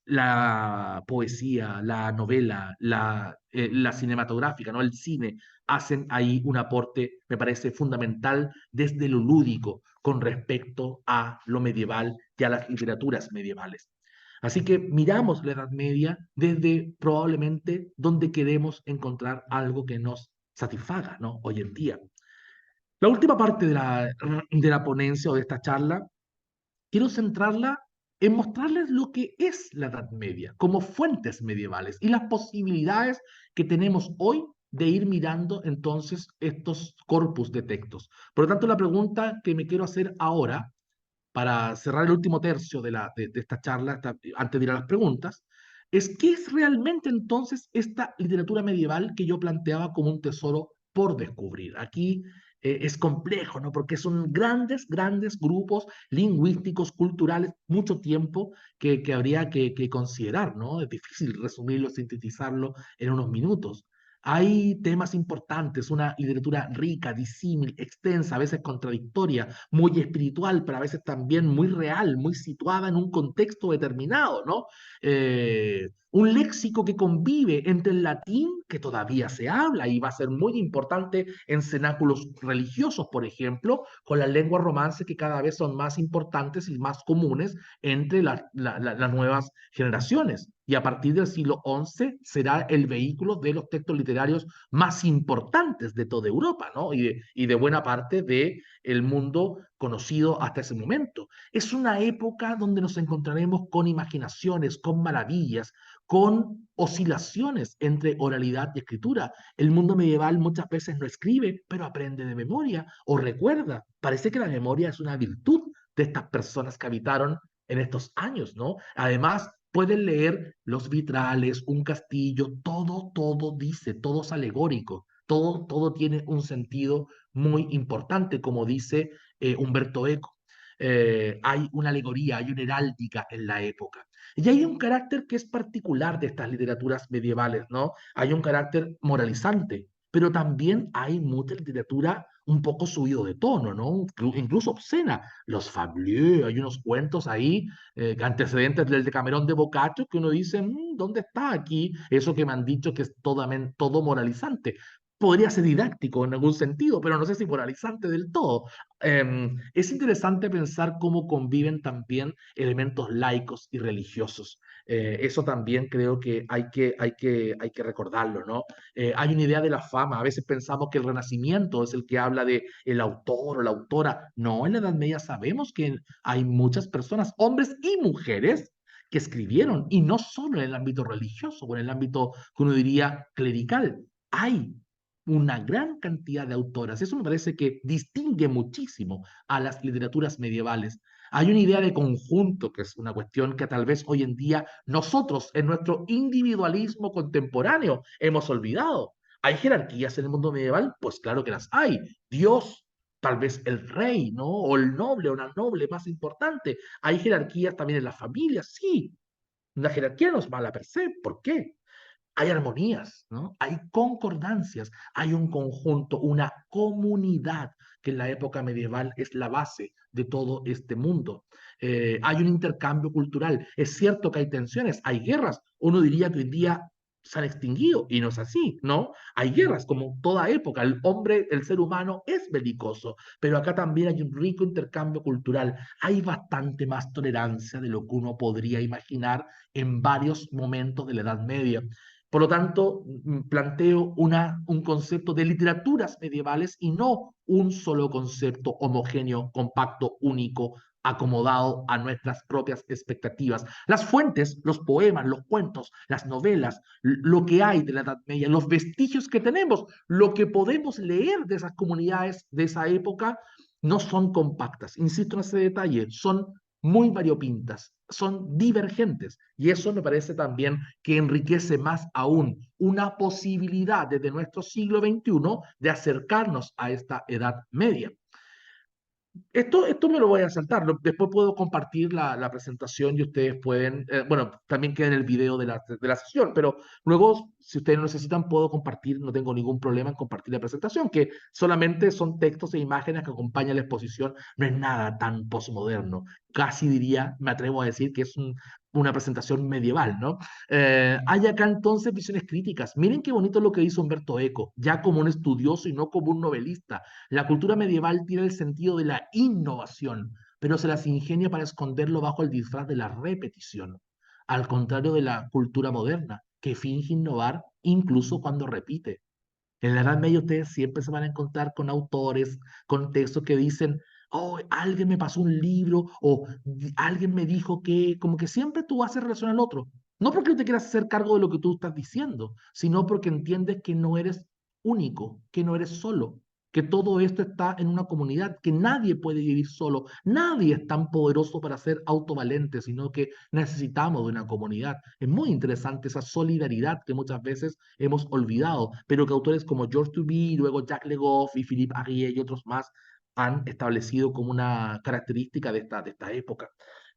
la poesía, la novela, la cinematográfica, ¿no? El cine, hacen ahí un aporte, me parece fundamental, desde lo lúdico con respecto a lo medieval y a las literaturas medievales. Así que miramos la Edad Media desde probablemente donde queremos encontrar algo que nos satisfaga, ¿no? Hoy en día. La última parte de la ponencia o de esta charla quiero centrarla en mostrarles lo que es la Edad Media como fuentes medievales y las posibilidades que tenemos hoy de ir mirando entonces estos corpus de textos. Por lo tanto, la pregunta que me quiero hacer ahora, para cerrar el último tercio de esta charla, antes de ir a las preguntas, es qué es realmente entonces esta literatura medieval que yo planteaba como un tesoro por descubrir. Aquí es complejo, ¿no? Porque son grandes, grandes grupos lingüísticos, culturales, mucho tiempo que habría que considerar, ¿no? Es difícil resumirlo, sintetizarlo en unos minutos. Hay temas importantes, una literatura rica, disímil, extensa, a veces contradictoria, muy espiritual, pero a veces también muy real, muy situada en un contexto determinado, ¿no? Un léxico que convive entre el latín, que todavía se habla y va a ser muy importante en cenáculos religiosos, por ejemplo, con las lenguas romances que cada vez son más importantes y más comunes entre las nuevas generaciones. Y a partir del siglo XI será el vehículo de los textos literarios más importantes de toda Europa, ¿no? Y de buena parte del mundo conocido hasta ese momento. Es una época donde nos encontraremos con imaginaciones, con maravillas, con oscilaciones entre oralidad y escritura. El mundo medieval muchas veces no escribe, pero aprende de memoria o recuerda. Parece que la memoria es una virtud de estas personas que habitaron en estos años, ¿no? Además, pueden leer los vitrales, un castillo, todo, todo dice, todo es alegórico, todo tiene un sentido muy importante, como dice Humberto Eco. Hay una alegoría, hay una heráldica en la época. Y hay un carácter que es particular de estas literaturas medievales, ¿no? Hay un carácter moralizante, pero también hay mucha literatura un poco subido de tono, ¿no? Incluso obscena. Los Fablieux, hay unos cuentos ahí, antecedentes del Decamerón de Boccaccio, que uno dice, ¿dónde está aquí eso que me han dicho que es todo moralizante? Podría ser didáctico en algún sentido, pero no sé si moralizante del todo. Es interesante pensar cómo conviven también elementos laicos y religiosos. Eso también creo que hay que recordarlo, ¿no? Hay una idea de la fama. A veces pensamos que el Renacimiento es el que habla de el autor o la autora. No, en la Edad Media sabemos que hay muchas personas, hombres y mujeres, que escribieron, y no solo en el ámbito religioso o en el ámbito que uno diría clerical. Hay una gran cantidad de autoras. Eso me parece que distingue muchísimo a las literaturas medievales. Hay una idea de conjunto, que es una cuestión que tal vez hoy en día nosotros, en nuestro individualismo contemporáneo, hemos olvidado. ¿Hay jerarquías en el mundo medieval? Pues claro que las hay. Dios, tal vez el rey, ¿no? O el noble, o la noble más importante. ¿Hay jerarquías también en las familias? Sí. La jerarquía no es mala per se. ¿Por qué? Hay armonías, ¿no? Hay concordancias, hay un conjunto, una comunidad que en la época medieval es la base de todo este mundo. Hay un intercambio cultural. Es cierto que hay tensiones, hay guerras. Uno diría que hoy día se han extinguido y no es así, ¿no? Hay guerras como toda época. El hombre, el ser humano es belicoso, pero acá también hay un rico intercambio cultural. Hay bastante más tolerancia de lo que uno podría imaginar en varios momentos de la Edad Media. Por lo tanto, planteo un concepto de literaturas medievales y no un solo concepto homogéneo, compacto, único, acomodado a nuestras propias expectativas. Las fuentes, los poemas, los cuentos, las novelas, lo que hay de la Edad Media, los vestigios que tenemos, lo que podemos leer de esas comunidades de esa época, no son compactas. Insisto en ese detalle, son muy variopintas, son divergentes. Y eso me parece también que enriquece más aún una posibilidad desde nuestro siglo XXI de acercarnos a esta Edad Media. Esto me lo voy a saltar. Después puedo compartir la presentación y ustedes pueden, bueno, también queda en el video de la sesión, pero luego, si ustedes lo necesitan, puedo compartir, no tengo ningún problema en compartir la presentación, que solamente son textos e imágenes que acompañan la exposición, no es nada tan posmoderno. Casi diría, me atrevo a decir que es una presentación medieval, ¿no? Hay acá entonces visiones críticas. Miren qué bonito lo que hizo Humberto Eco, ya como un estudioso y no como un novelista. La cultura medieval tiene el sentido de la innovación, pero se las ingenia para esconderlo bajo el disfraz de la repetición, al contrario de la cultura moderna, que finge innovar incluso cuando repite. En la Edad Media ustedes siempre se van a encontrar con autores, con textos que dicen, oh, alguien me pasó un libro o alguien me dijo que, como que siempre tú haces relación al otro. No porque no te quieras hacer cargo de lo que tú estás diciendo, sino porque entiendes que no eres único, que no eres solo, que todo esto está en una comunidad, que nadie puede vivir solo, nadie es tan poderoso para ser autovalente, sino que necesitamos de una comunidad. Es muy interesante esa solidaridad que muchas veces hemos olvidado, pero que autores como George Duby, luego Jacques Le Goff y Philippe Arié y otros más han establecido como una característica de esta época.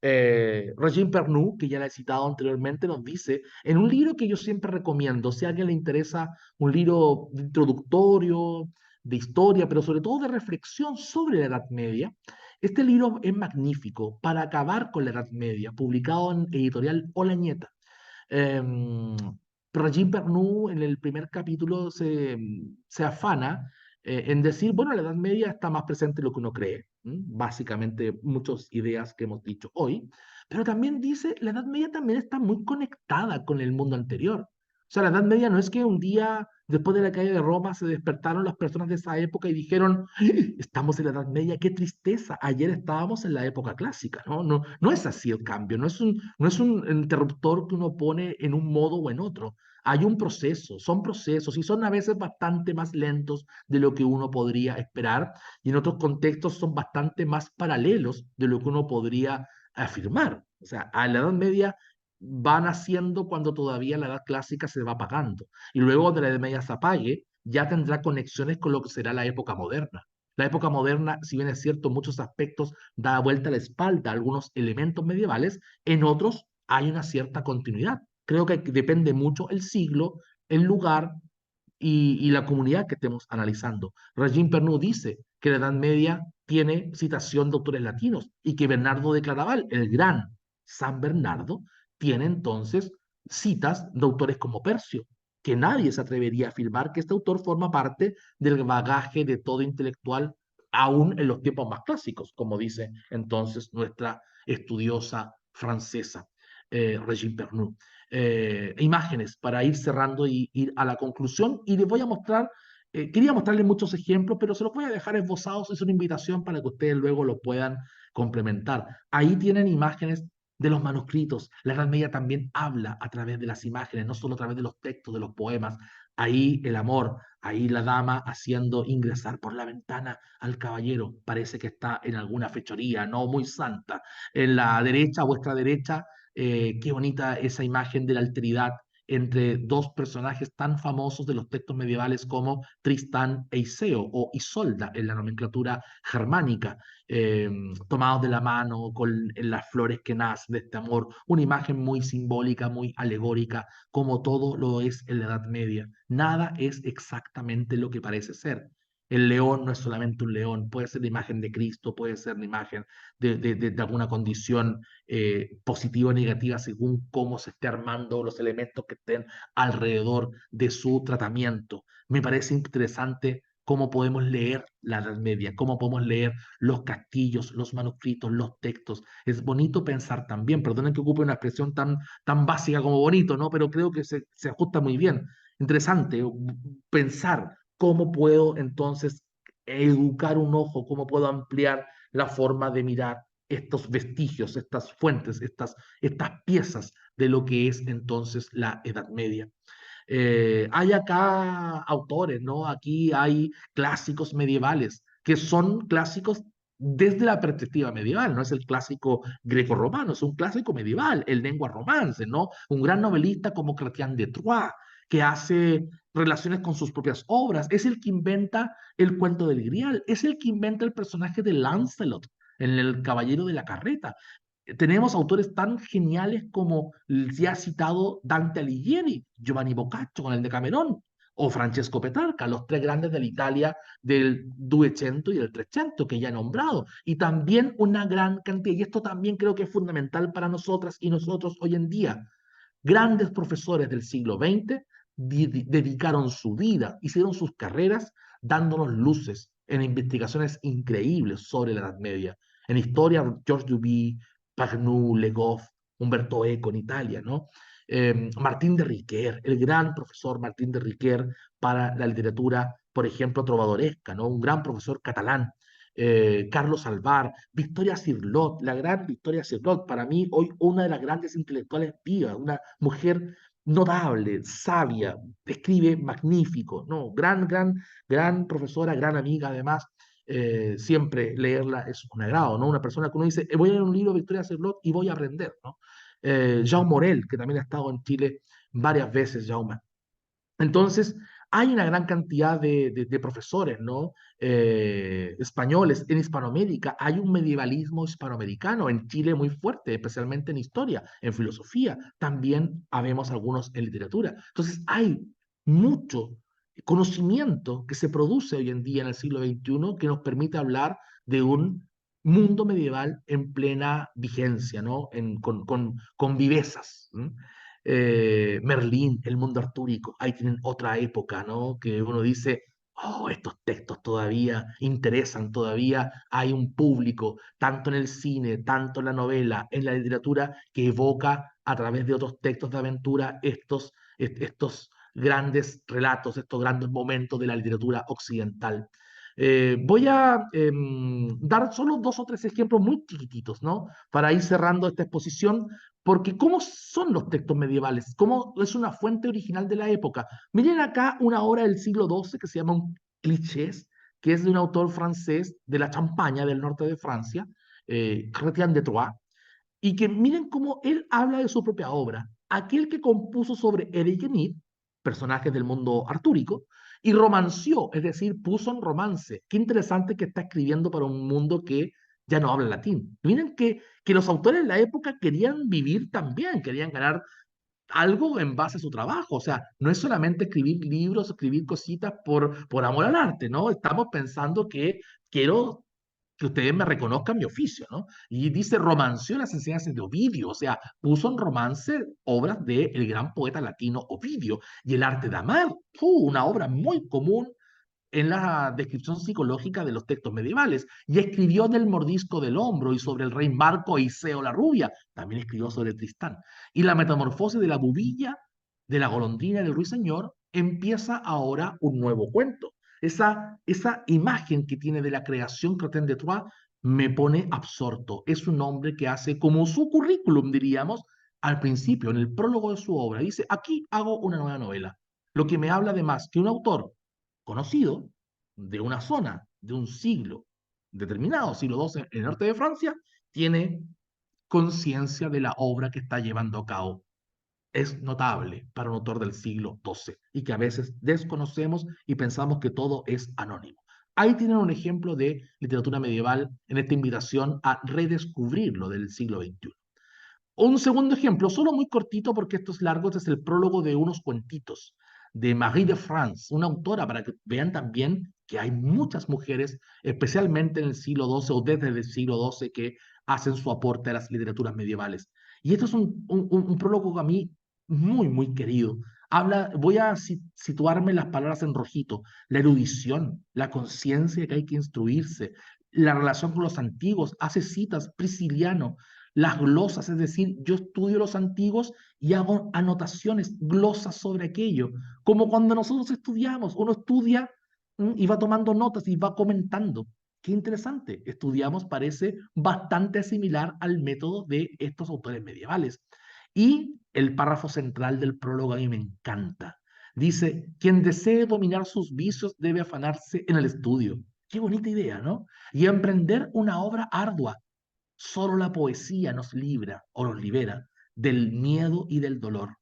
Regine Pernoud, que ya la he citado anteriormente, nos dice, en un libro que yo siempre recomiendo, si a alguien le interesa un libro introductorio, de historia, pero sobre todo de reflexión sobre la Edad Media, este libro es magnífico para acabar con la Edad Media, publicado en editorial Olañeta. Eh, Regine Pernoud en el primer capítulo se afana en decir, bueno, la Edad Media está más presente de lo que uno cree. Básicamente, muchas ideas que hemos dicho hoy, pero también dice, la Edad Media también está muy conectada con el mundo anterior. O sea, la Edad Media no es que un día, después de la caída de Roma, se despertaron las personas de esa época y dijeron, estamos en la Edad Media, qué tristeza, ayer estábamos en la época clásica, ¿no? No, no es así el cambio, no es un interruptor que uno pone en un modo o en otro. Hay un proceso, son procesos y son a veces bastante más lentos de lo que uno podría esperar y en otros contextos son bastante más paralelos de lo que uno podría afirmar. O sea, a la Edad Media van haciendo cuando todavía la Edad Clásica se va apagando y luego cuando la Edad Media se apague ya tendrá conexiones con lo que será la época moderna. La época moderna, si bien es cierto, en muchos aspectos da vuelta a la espalda a algunos elementos medievales, en otros hay una cierta continuidad. Creo que depende mucho el siglo, el lugar y la comunidad que estemos analizando. Regine Pernoud dice que la Edad Media tiene citación de autores latinos y que Bernardo de Claraval, el gran San Bernardo, tiene entonces citas de autores como Percio, que nadie se atrevería a afirmar que este autor forma parte del bagaje de todo intelectual aún en los tiempos más clásicos, como dice entonces nuestra estudiosa francesa, Regine Pernoud. Imágenes para ir cerrando y ir a la conclusión. Y les voy a mostrar, quería mostrarles muchos ejemplos, pero se los voy a dejar esbozados. Es una invitación para que ustedes luego lo puedan complementar. Ahí tienen imágenes de los manuscritos. La Edad Media también habla a través de las imágenes, no solo a través de los textos, de los poemas. Ahí el amor, ahí la dama haciendo ingresar por la ventana al caballero. Parece que está en alguna fechoría, no muy santa. En la derecha, a vuestra derecha, qué bonita esa imagen de la alteridad entre dos personajes tan famosos de los textos medievales como Tristán e Iseo o Isolda en la nomenclatura germánica, eh, tomados de la mano con en las flores que nacen de este amor, una imagen muy simbólica, muy alegórica, como todo lo es en la Edad Media. Nada es exactamente lo que parece ser. El león no es solamente un león, puede ser la imagen de Cristo, puede ser la imagen de alguna condición positiva o negativa según cómo se esté armando los elementos que estén alrededor de su tratamiento. Me parece interesante cómo podemos leer la Edad Media, cómo podemos leer los castillos, los manuscritos, los textos. Es bonito pensar también, perdonen que ocupe una expresión tan básica como bonito, ¿no? Pero creo que se ajusta muy bien. Interesante pensar cómo puedo entonces educar un ojo, cómo puedo ampliar la forma de mirar estos vestigios, estas fuentes, estas piezas de lo que es entonces la Edad Media. Hay acá autores, ¿no? Aquí hay clásicos medievales, que son clásicos desde la perspectiva medieval, no es el clásico greco-romano, es un clásico medieval, el lengua romance, ¿no? Un gran novelista como Chrétien de Troyes, que hace relaciones con sus propias obras, es el que inventa el cuento del Grial, es el que inventa el personaje de Lancelot en El Caballero de la Carreta. Tenemos autores tan geniales como el ya citado Dante Alighieri, Giovanni Boccaccio con el Decamerón, o Francesco Petrarca, los tres grandes de la Italia del 200 y del 300 que ya he nombrado. Y también una gran cantidad, y esto también creo que es fundamental para nosotras y nosotros hoy en día, grandes profesores del siglo XX dedicaron su vida, hicieron sus carreras dándonos luces en investigaciones increíbles sobre la Edad Media. En historia, Georges Duby, Pagnou, Le Goff, Umberto Eco en Italia, ¿no? Martín de Riquer, el gran profesor Martín de Riquer para la literatura, por ejemplo, trovadoresca, ¿no? Un gran profesor catalán. Carlos Alvar, Victoria Cirlot, la gran Victoria Cirlot, para mí hoy una de las grandes intelectuales vivas, una mujer notable, sabia, escribe magnífico, ¿no? Gran profesora, gran amiga además. Siempre leerla es un agrado, ¿no? Una persona que uno dice, voy a leer un libro de Victoria Cirlot y voy a aprender, ¿no? Jaume Morel, que también ha estado en Chile varias veces, Jaume. Entonces, hay una gran cantidad de profesores, ¿no? Españoles. En Hispanoamérica hay un medievalismo hispanoamericano, en Chile muy fuerte, especialmente en historia, en filosofía. También habemos algunos en literatura. Entonces, hay mucho conocimiento que se produce hoy en día en el siglo XXI que nos permite hablar de un mundo medieval en plena vigencia, ¿no? Con vivezas. ¿Mm? Merlín, el mundo artúrico, ahí tienen otra época, ¿no? Que uno dice, oh, estos textos todavía interesan, todavía hay un público, tanto en el cine, tanto en la novela, en la literatura, que evoca a través de otros textos de aventura estos grandes relatos, estos grandes momentos de la literatura occidental. Voy a dar solo dos o tres ejemplos muy chiquititos, ¿no? Para ir cerrando esta exposición, porque ¿cómo son los textos medievales? ¿Cómo es una fuente original de la época? Miren acá una obra del siglo XII que se llama Un Clichés, que es de un autor francés de la Champaña, del norte de Francia, Chrétien de Troyes, y que miren cómo él habla de su propia obra. Aquel que compuso sobre Eric y Enid, personajes del mundo artúrico, y romanció, es decir, puso en romance. Qué interesante que está escribiendo para un mundo que ya no habla latín. Miren que los autores de la época querían vivir también, querían ganar algo en base a su trabajo. O sea, no es solamente escribir libros, escribir cositas por amor al arte, ¿no? Estamos pensando que quiero que ustedes me reconozcan mi oficio, ¿no? Y dice, romanció las enseñanzas de Ovidio, o sea, puso en romance obras del gran poeta latino Ovidio, y El arte de amar, una obra muy común en la descripción psicológica de los textos medievales, y escribió del mordisco del hombro y sobre el rey Marco Iseo la rubia, también escribió sobre Tristán, y la metamorfosis de la bubilla, de la golondrina y del ruiseñor, empieza ahora un nuevo cuento. Esa imagen que tiene de la creación Cretin de Troyes me pone absorto. Es un hombre que hace como su currículum, diríamos, al principio, en el prólogo de su obra. Dice, aquí hago una nueva novela. Lo que me habla de más que un autor conocido de una zona, de un siglo determinado, siglo XII, en el norte de Francia, tiene conciencia de la obra que está llevando a cabo. Es notable para un autor del siglo XII y que a veces desconocemos y pensamos que todo es anónimo. Ahí tienen un ejemplo de literatura medieval en esta invitación a redescubrir lo del siglo XXI. Un segundo ejemplo, solo muy cortito porque esto es largo, este es el prólogo de unos cuentitos de Marie de France, una autora, para que vean también que hay muchas mujeres, especialmente en el siglo XII o desde el siglo XII, que hacen su aporte a las literaturas medievales. Y esto es un prólogo a mí muy, muy querido. Voy a situarme las palabras en rojito: la erudición, la conciencia que hay que instruirse, la relación con los antiguos, hace citas, Prisciliano, las glosas, es decir, yo estudio los antiguos y hago anotaciones, glosas sobre aquello, como cuando nosotros estudiamos, uno estudia y va tomando notas y va comentando. Qué interesante, estudiamos, parece bastante similar al método de estos autores medievales. Y el párrafo central del prólogo a mí me encanta. Dice: quien desee dominar sus vicios debe afanarse en el estudio. Qué bonita idea, ¿no? Y emprender una obra ardua. Solo la poesía nos libra o nos libera del miedo y del dolor.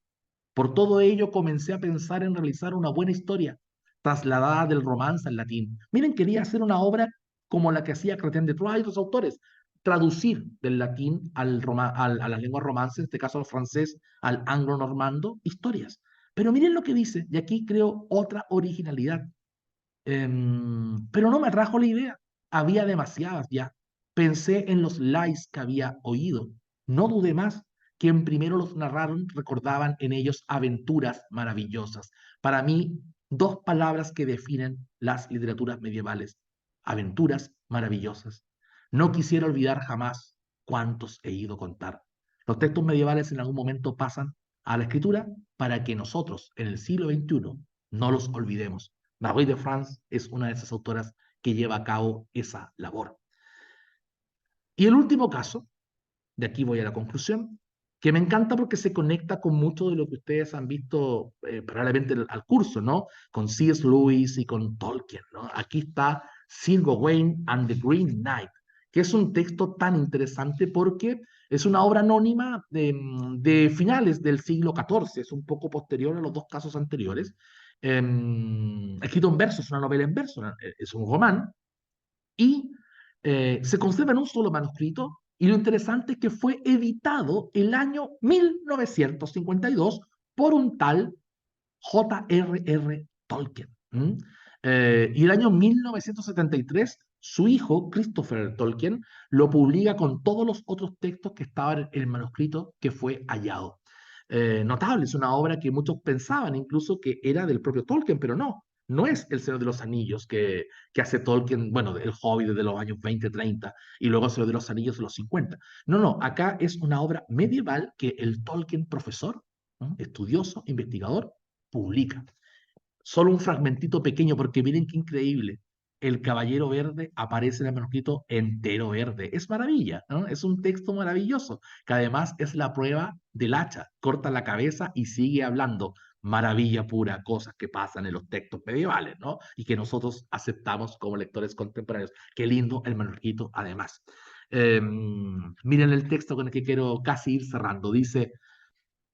Por todo ello comencé a pensar en realizar una buena historia, trasladada del romance al latín. Miren, quería hacer una obra como la que hacía Chrétien de Troyes y otros autores, traducir del latín a las lenguas romances, en este caso al francés, al anglo-normando, historias. Pero miren lo que dice, y aquí creo otra originalidad. Pero no me atrajo la idea. Había demasiadas ya. Pensé en los lais que había oído. No dudé más. Quien primero los narraron recordaban en ellos aventuras maravillosas. Para mí, dos palabras que definen las literaturas medievales: aventuras maravillosas. No quisiera olvidar jamás cuántos he ido contar. Los textos medievales en algún momento pasan a la escritura para que nosotros, en el siglo XXI, no los olvidemos. Marie de France es una de esas autoras que lleva a cabo esa labor. Y el último caso, de aquí voy a la conclusión, que me encanta porque se conecta con mucho de lo que ustedes han visto paralelamente al curso, ¿no? Con C.S. Lewis y con Tolkien, ¿no? Aquí está Sir Gawain and the Green Knight, que es un texto tan interesante porque es una obra anónima de finales del siglo XIV, es un poco posterior a los dos casos anteriores, escrito en verso, es una novela en verso, es un román, y se conserva en un solo manuscrito, y lo interesante es que fue editado el año 1952 por un tal J.R.R. Tolkien. Y el año 1973, su hijo, Christopher Tolkien, lo publica con todos los otros textos que estaban en el manuscrito que fue hallado. Notable, es una obra que muchos pensaban incluso que era del propio Tolkien, pero no, no es El Señor de los Anillos que hace Tolkien, bueno, El Hobbit desde los años 20, 30, y luego El Señor de los Anillos de los 50. No, no, acá es una obra medieval que el Tolkien profesor, ¿no?, estudioso, investigador, publica. Solo un fragmentito pequeño, porque miren qué increíble. El Caballero Verde aparece en el manuscrito entero verde. Es maravilla, ¿no? Es un texto maravilloso, que además es la prueba del hacha. Corta la cabeza y sigue hablando. Maravilla pura, cosas que pasan en los textos medievales, ¿no? Y que nosotros aceptamos como lectores contemporáneos. Qué lindo el manuscrito, además. Miren el texto con el que quiero casi ir cerrando. Dice: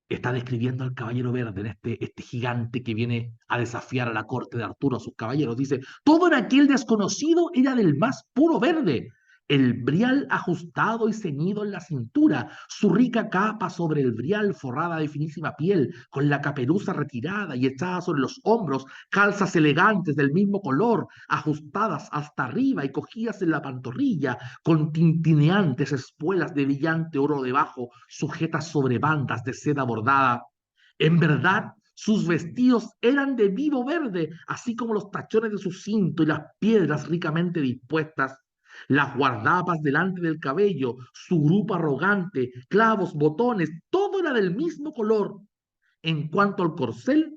está describiendo al Caballero Verde, en este gigante que viene a desafiar a la corte de Arturo, a sus caballeros. Dice: todo en aquel desconocido era del más puro verde. El brial ajustado y ceñido en la cintura, su rica capa sobre el brial forrada de finísima piel, con la caperuza retirada y echada sobre los hombros, calzas elegantes del mismo color, ajustadas hasta arriba y cogidas en la pantorrilla, con tintineantes espuelas de brillante oro debajo, sujetas sobre bandas de seda bordada. En verdad, sus vestidos eran de vivo verde, así como los tachones de su cinto y las piedras ricamente dispuestas, las guardapas delante del cabello, su grupo arrogante, clavos, botones, todo era del mismo color. En cuanto al corcel,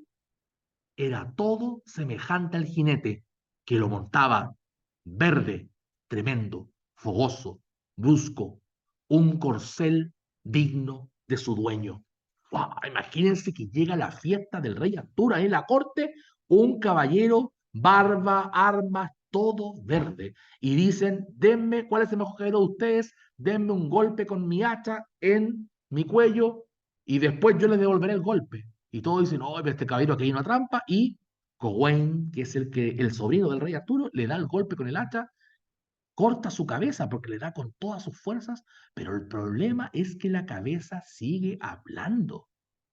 era todo semejante al jinete que lo montaba: verde, tremendo, fogoso, brusco, un corcel digno de su dueño. ¡Wow! Imagínense que llega la fiesta del rey Arturo en la corte, un caballero, barba, armas, todo verde. Y dicen: denme, ¿cuál es el mejor caballero de ustedes? Denme un golpe con mi hacha en mi cuello y después yo les devolveré el golpe. Y todos dicen: oh, este caballero, aquí hay una trampa. Y Gawain, que es el sobrino del rey Arturo, le da el golpe con el hacha, corta su cabeza porque le da con todas sus fuerzas, pero el problema es que la cabeza sigue hablando,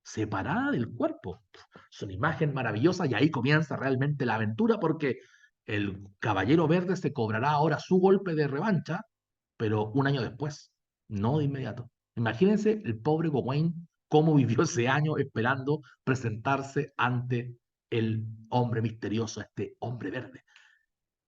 separada del cuerpo. Es una imagen maravillosa, y ahí comienza realmente la aventura, porque el Caballero Verde se cobrará ahora su golpe de revancha, pero un año después, no de inmediato. Imagínense el pobre Gawain cómo vivió ese año esperando presentarse ante el hombre misterioso, este hombre verde.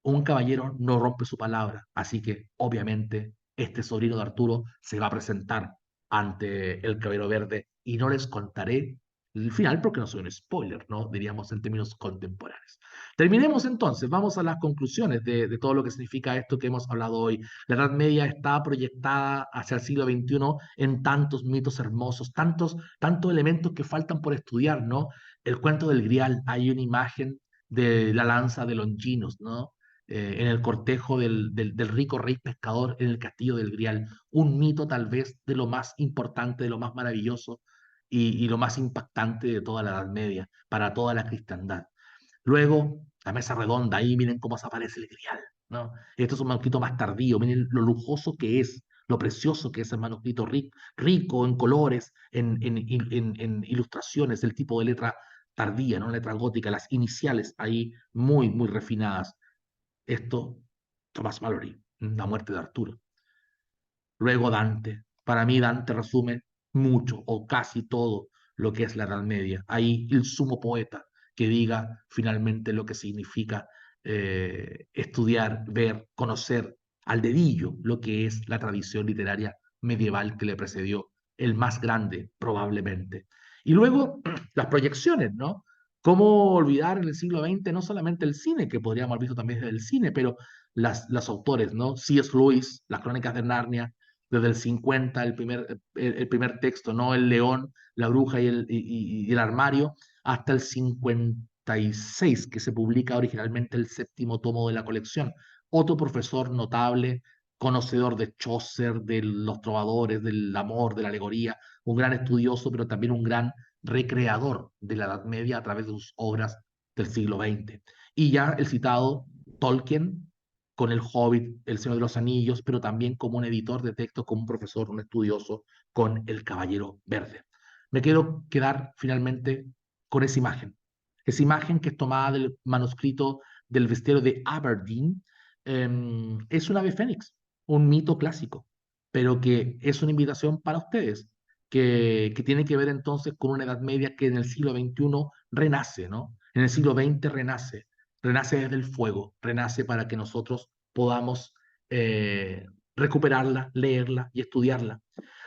Un caballero no rompe su palabra, así que obviamente este sobrino de Arturo se va a presentar ante el caballero verde y no les contaré el final porque no soy un spoiler, ¿no? Diríamos en términos contemporáneos. Terminemos entonces, vamos a las conclusiones de todo lo que significa esto que hemos hablado hoy. La Edad Media está proyectada hacia el siglo XXI en tantos mitos hermosos, tantos elementos que faltan por estudiar, ¿no? El cuento del Grial, hay una imagen de la lanza de Longinos, ¿no? En el cortejo del rico rey pescador en el castillo del Grial, un mito tal vez de lo más importante, de lo más maravilloso y lo más impactante de toda la Edad Media, para toda la cristiandad. Luego, la mesa redonda, ahí miren cómo se aparece el Grial, ¿no? Esto es un manuscrito más tardío, miren lo lujoso que es, lo precioso que es el manuscrito, rico en colores, en ilustraciones, el tipo de letra tardía, ¿no? Letra gótica, las iniciales ahí muy, muy refinadas. Esto, Thomas Malory, la muerte de Arturo. Luego Dante. Para mí Dante resume mucho o casi todo lo que es la Edad Media. Ahí el sumo poeta que diga finalmente lo que significa estudiar, ver, conocer al dedillo lo que es la tradición literaria medieval que le precedió, el más grande probablemente. Y luego las proyecciones, ¿no? ¿Cómo olvidar en el siglo XX no solamente el cine, que podríamos haber visto también desde el cine, pero las autores, ¿no? C.S. Lewis, Las Crónicas de Narnia, desde el 50, el primer texto, ¿no? El león, la bruja y el armario, hasta el 56, que se publica originalmente el séptimo tomo de la colección. Otro profesor notable, conocedor de Chaucer, de los trovadores, del amor, de la alegoría, un gran estudioso, pero también un gran recreador de la Edad Media a través de sus obras del siglo XX. Y ya el citado Tolkien, con El Hobbit, El Señor de los Anillos, pero también como un editor de textos, como un profesor, un estudioso, con El Caballero Verde. Me quiero quedar finalmente con esa imagen que es tomada del manuscrito del bestiario de Aberdeen, es un ave fénix, un mito clásico, pero que es una invitación para ustedes, que tiene que ver entonces con una Edad Media que en el siglo XXI renace, ¿no? En el siglo XX renace desde el fuego, renace para que nosotros podamos recuperarla, leerla y estudiarla.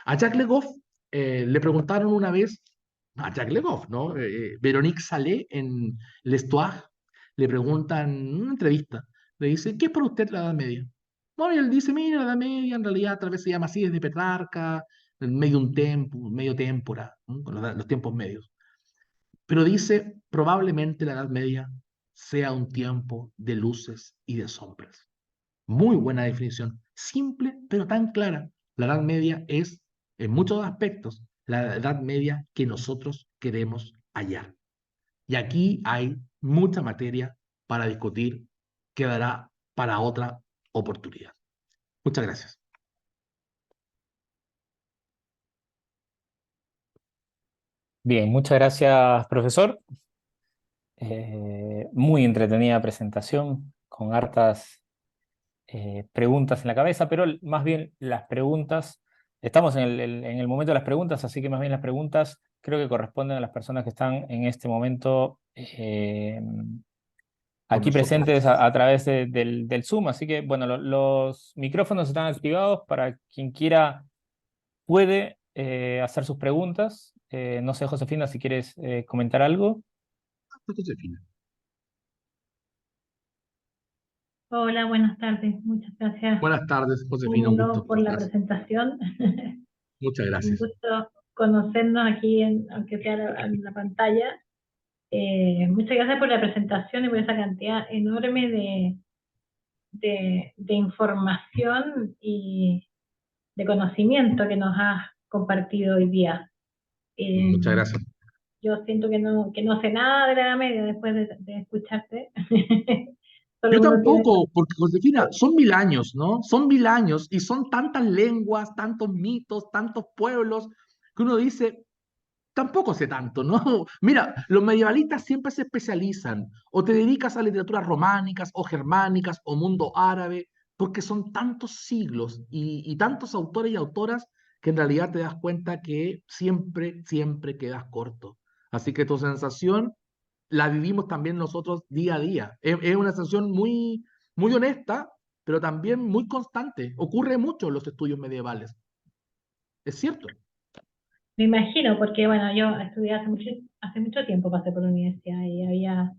A Jacques Le Goff le preguntaron una vez, a Jacques Le Goff, ¿no? Véronique Salé en L'Histoire, le preguntan en una entrevista, le dice, ¿qué es para usted la Edad Media? Bueno, y él dice, mira, la Edad Media en realidad tal vez se llama así desde Petrarca, en medio un tempo, medio témpora, ¿no? Con los tiempos medios. Pero dice, probablemente la Edad Media sea un tiempo de luces y de sombras. Muy buena definición, simple pero tan clara. La Edad Media es, en muchos aspectos, la Edad Media que nosotros queremos hallar. Y aquí hay mucha materia para discutir, quedará para otra oportunidad. Muchas gracias. Bien, muchas gracias, profesor. Muy entretenida presentación, con hartas preguntas en la cabeza, pero más bien las preguntas, estamos en el momento de las preguntas, así que más bien las preguntas creo que corresponden a las personas que están en este momento Con aquí nosotros. presentes a través del Zoom. Así que, bueno, los micrófonos están activados para quien quiera puede hacer sus preguntas. No sé, Josefina, si quieres comentar algo. Josefina. Hola, buenas tardes. Muchas gracias, Buenas tardes, Josefina, un gusto. Rómulo, por la presentación. Muchas Un gracias. gusto conocernos aquí, aunque sea en la pantalla. Muchas gracias por la presentación y por esa cantidad enorme de información y de conocimiento que nos has compartido hoy día. Muchas gracias. Yo siento que no sé nada de la Edad Media después de escucharte. Yo Solo uno tiene... tampoco, porque Josefina, son 1000 años, ¿no? Son 1000 años y son tantas lenguas, tantos mitos, tantos pueblos, que uno dice, tampoco sé tanto, ¿no? Mira, los medievalistas siempre se especializan, o te dedicas a literaturas románicas, o germánicas, o mundo árabe, porque son tantos siglos y tantos autores y autoras que en realidad te das cuenta que siempre, siempre quedas corto. Así que tu sensación la vivimos también nosotros día a día. Es una sensación muy, muy honesta, pero también muy constante. Ocurre mucho en los estudios medievales. Es cierto. Me imagino, porque bueno, yo estudié hace mucho tiempo, pasé por la universidad y había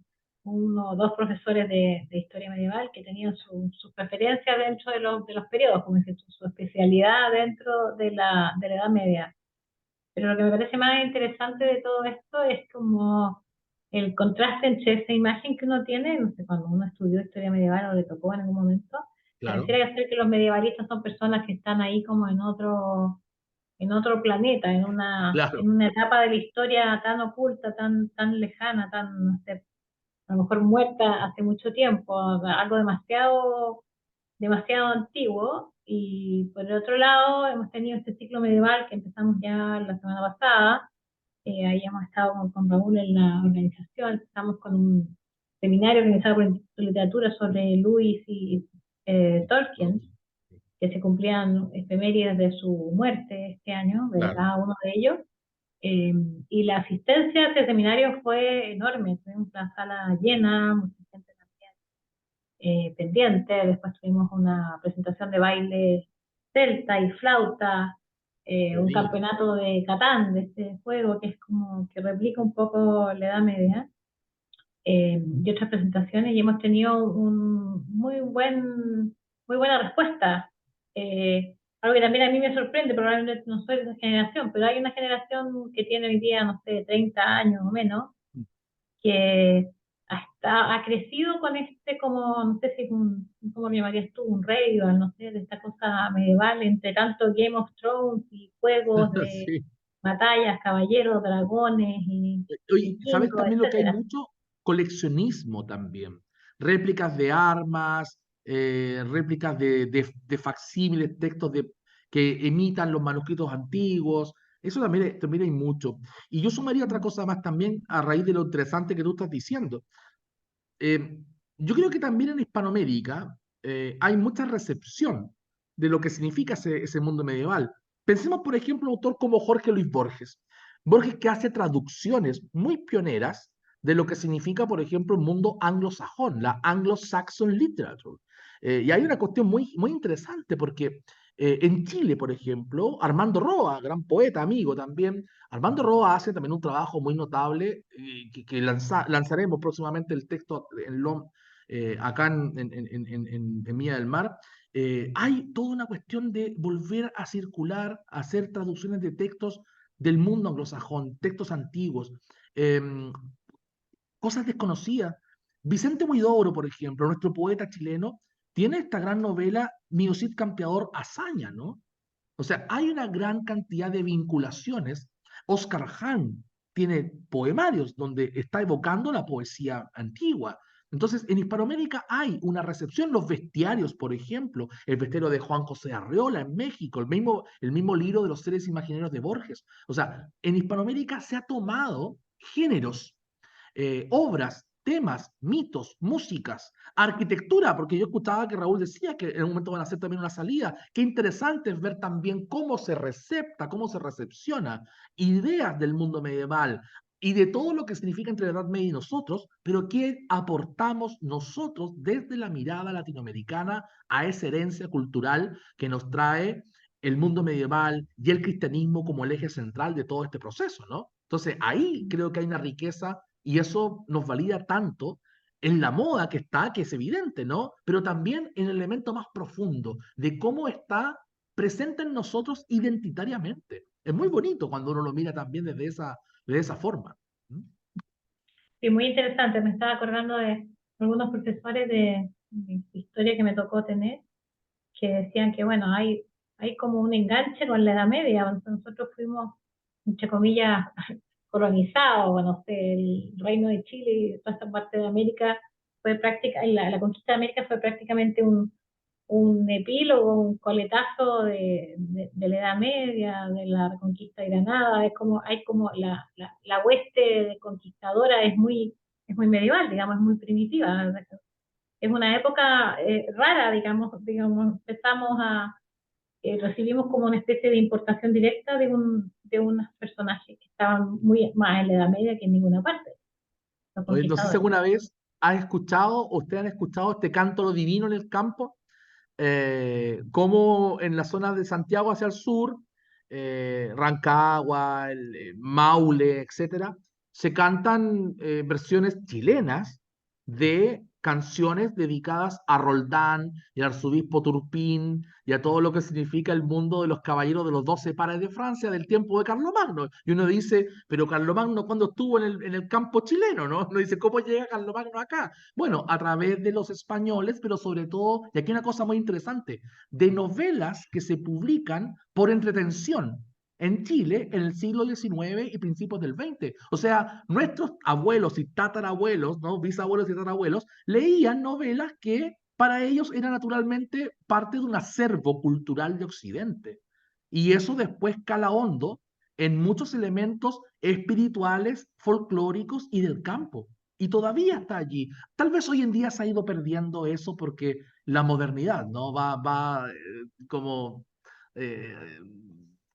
uno o dos profesores de historia medieval que tenían sus preferencias dentro de los periodos, como dices tú, su especialidad dentro de la Edad Media. Pero lo que me parece más interesante de todo esto es como el contraste entre esa imagen que uno tiene, no sé, cuando uno estudió historia medieval o le tocó en algún momento, Claro. pareciera ser que los medievalistas son personas que están ahí como en otro planeta, Claro. en una etapa de la historia tan oculta, tan lejana, no sé, a lo mejor muerta hace mucho tiempo, algo demasiado antiguo. Y por el otro lado, hemos tenido este ciclo medieval que empezamos ya la semana pasada. Ahí hemos estado con Raúl en la organización, estamos con un seminario organizado por el Instituto de Literatura sobre Lewis y Tolkien, que se cumplían efemérides de su muerte este año, de Claro. cada uno de ellos. Eh, y la asistencia a este seminario fue enorme, tuvimos la sala llena, mucha gente también pendiente, después tuvimos una presentación de baile celta y flauta, un Bonito. campeonato de Catán, de este juego que es como que replica un poco la Edad Media, y otras presentaciones, y hemos tenido muy buena respuesta. Algo que también a mí me sorprende, probablemente no soy de esa generación, pero hay una generación que tiene hoy día, no sé, 30 años o menos, que ha crecido con este, como, no sé si es ¿cómo lo llamarías tú? Un revival, no sé, de esta cosa medieval, entre tanto Game of Thrones y juegos de Sí. batallas, caballeros, dragones y Oye, ¿sabes vikingos, también lo que hay etcétera. mucho? Coleccionismo también. Réplicas de armas, réplicas de facsímiles, textos que imitan los manuscritos antiguos. Eso también hay mucho. Y yo sumaría otra cosa más también a raíz de lo interesante que tú estás diciendo. Eh, yo creo que también en Hispanoamérica hay mucha recepción de lo que significa ese mundo medieval. Pensemos, por ejemplo, un autor como Jorge Luis Borges. Borges que hace traducciones muy pioneras de lo que significa, por ejemplo, el mundo anglosajón, la Anglo-Saxon Literature. Y hay una cuestión muy, muy interesante porque en Chile, por ejemplo, Armando Roa, gran poeta, amigo también, Armando Roa hace también un trabajo muy notable que lanzaremos próximamente el texto acá en Mía del Mar. Hay toda una cuestión de volver a circular, a hacer traducciones de textos del mundo anglosajón, textos antiguos, eh, cosas desconocidas. Vicente Huidobro, por ejemplo, nuestro poeta chileno, tiene esta gran novela Mi Cid Campeador Hazaña, ¿no? O sea, hay una gran cantidad de vinculaciones. Oscar Hahn tiene poemarios donde está evocando la poesía antigua. Entonces, en Hispanoamérica hay una recepción, los bestiarios, por ejemplo, el bestiario de Juan José Arreola en México, el mismo libro de los seres imaginarios de Borges. O sea, en Hispanoamérica se ha tomado géneros, obras, temas, mitos, músicas, arquitectura, porque yo escuchaba que Raúl decía que en un momento van a hacer también una salida. Qué interesante es ver también cómo se recepta, cómo se recepciona ideas del mundo medieval y de todo lo que significa entre la Edad Media y nosotros, pero qué aportamos nosotros desde la mirada latinoamericana a esa herencia cultural que nos trae el mundo medieval y el cristianismo como el eje central de todo este proceso, ¿no? Entonces ahí creo que hay una riqueza y eso nos valida tanto en la moda que está, que es evidente, ¿no? Pero también en el elemento más profundo de cómo está presente en nosotros identitariamente. Es muy bonito cuando uno lo mira también de esa forma. ¿Mm? Sí, muy interesante. Me estaba acordando de algunos profesores de historia que me tocó tener, que decían que, bueno, hay como un enganche con la Edad Media. Nosotros fuimos, entre comillas, colonizados, bueno, no sé, el Reino de Chile y toda esta parte de América la conquista de América fue prácticamente un epílogo, un coletazo de la Edad Media, de la reconquista de Granada. Hay como la hueste conquistadora es muy medieval, digamos, es muy primitiva. Es una época rara, digamos, empezamos recibimos como una especie de importación directa de unos personajes que estaban muy más en la Edad Media que en ninguna parte, los Oye, no sé si conquistadores. alguna vez has escuchado, ustedes han escuchado este cántaro divino en el campo, como en la zona de Santiago hacia el sur, Rancagua, Maule, etcétera, se cantan versiones chilenas de canciones dedicadas a Roldán y al arzobispo Turpín y a todo lo que significa el mundo de los caballeros de los 12 pares de Francia del tiempo de Carlomagno. Y uno dice, pero Carlomagno cuando estuvo en el campo chileno, ¿no? Uno dice, ¿cómo llega Carlomagno acá? Bueno, a través de los españoles, pero sobre todo, y aquí una cosa muy interesante, de novelas que se publican por entretención en Chile en el siglo XIX y principios del XX. O sea, nuestros abuelos y tatarabuelos, ¿no? Bisabuelos y tatarabuelos, leían novelas que para ellos era naturalmente parte de un acervo cultural de Occidente. Y eso después cala hondo en muchos elementos espirituales, folclóricos y del campo. Y todavía está allí. Tal vez hoy en día se ha ido perdiendo eso porque la modernidad, ¿no? Va como eh,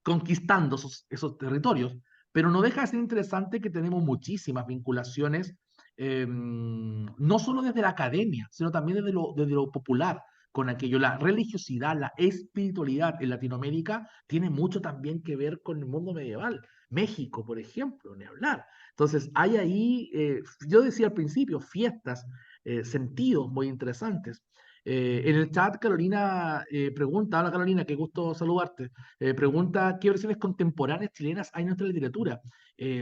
conquistando esos territorios, pero no deja de ser interesante que tenemos muchísimas vinculaciones, no solo desde la academia, sino también desde lo popular, con aquello. La religiosidad, la espiritualidad en Latinoamérica tiene mucho también que ver con el mundo medieval. México, por ejemplo, ni hablar. Entonces, hay ahí, yo decía al principio, fiestas, sentidos muy interesantes. En el chat, Carolina pregunta, hola Carolina, qué gusto saludarte. Pregunta, ¿qué versiones contemporáneas chilenas hay en nuestra literatura?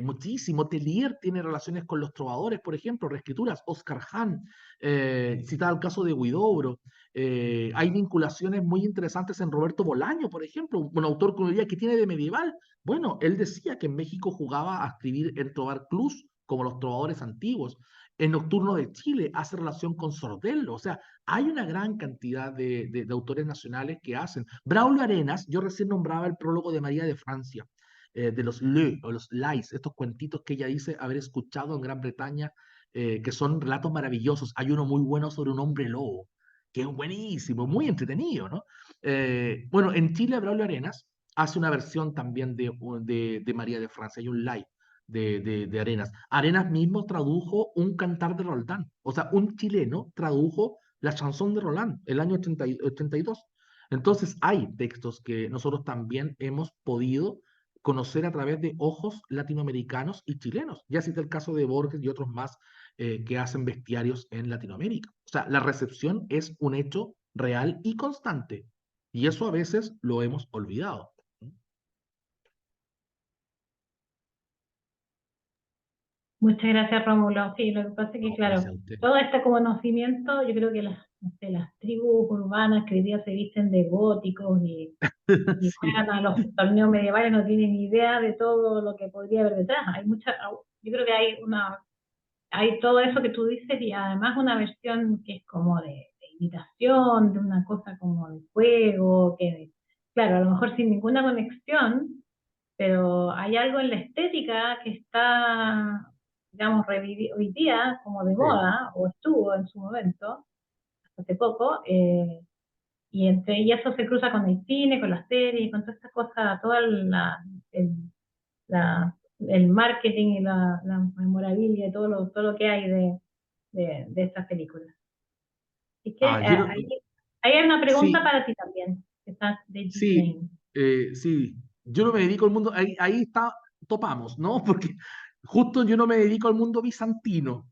Muchísimo. Telier tiene relaciones con los trovadores, por ejemplo, reescrituras. Oscar Hahn, citaba el caso de Huidobro. Hay vinculaciones muy interesantes en Roberto Bolaño, por ejemplo, un autor que uno diría que tiene de medieval. Bueno, él decía que en México jugaba a escribir en Trovar Cruz, como los trovadores antiguos. En Nocturno de Chile hace relación con Sordello. O sea, hay una gran cantidad de autores nacionales que hacen. Braulio Arenas, yo recién nombraba el prólogo de María de Francia, de los Le o los Lais, estos cuentitos que ella dice haber escuchado en Gran Bretaña, que son relatos maravillosos. Hay uno muy bueno sobre un hombre lobo, que es buenísimo, muy entretenido, ¿no? Bueno, en Chile Braulio Arenas hace una versión también de María de Francia, hay un live de Arenas. Arenas mismo tradujo un cantar de Roldán, o sea, un chileno tradujo la chanson de Roland, el año 82. Entonces hay textos que nosotros también hemos podido conocer a través de ojos latinoamericanos y chilenos. Ya cité el caso de Borges y otros más que hacen bestiarios en Latinoamérica. O sea, la recepción es un hecho real y constante. Y eso a veces lo hemos olvidado. Muchas gracias, Rómulo. Sí, lo que pasa es que, No, gracias claro, a usted. todo este conocimiento, yo creo que no sé, las tribus urbanas que hoy día se visten de góticos y Sí, juegan a los torneos medievales no tienen ni idea de todo lo que podría haber detrás. Yo creo que hay todo eso que tú dices y además una versión que es como de imitación, de una cosa como de juego, claro, a lo mejor sin ninguna conexión, pero hay algo en la estética que está, digamos, hoy día como de sí. moda, o estuvo en su momento, hace poco, y eso se cruza con el cine, con las series, con toda esta cosa, el, el marketing y la memorabilia y todo lo que hay de estas películas. Así que Ah, yo no- ahí hay una pregunta sí, para ti también, que está de sí, Disney. sí, yo no me dedico al mundo, ahí está, topamos, ¿no? Porque justo yo no me dedico al mundo bizantino.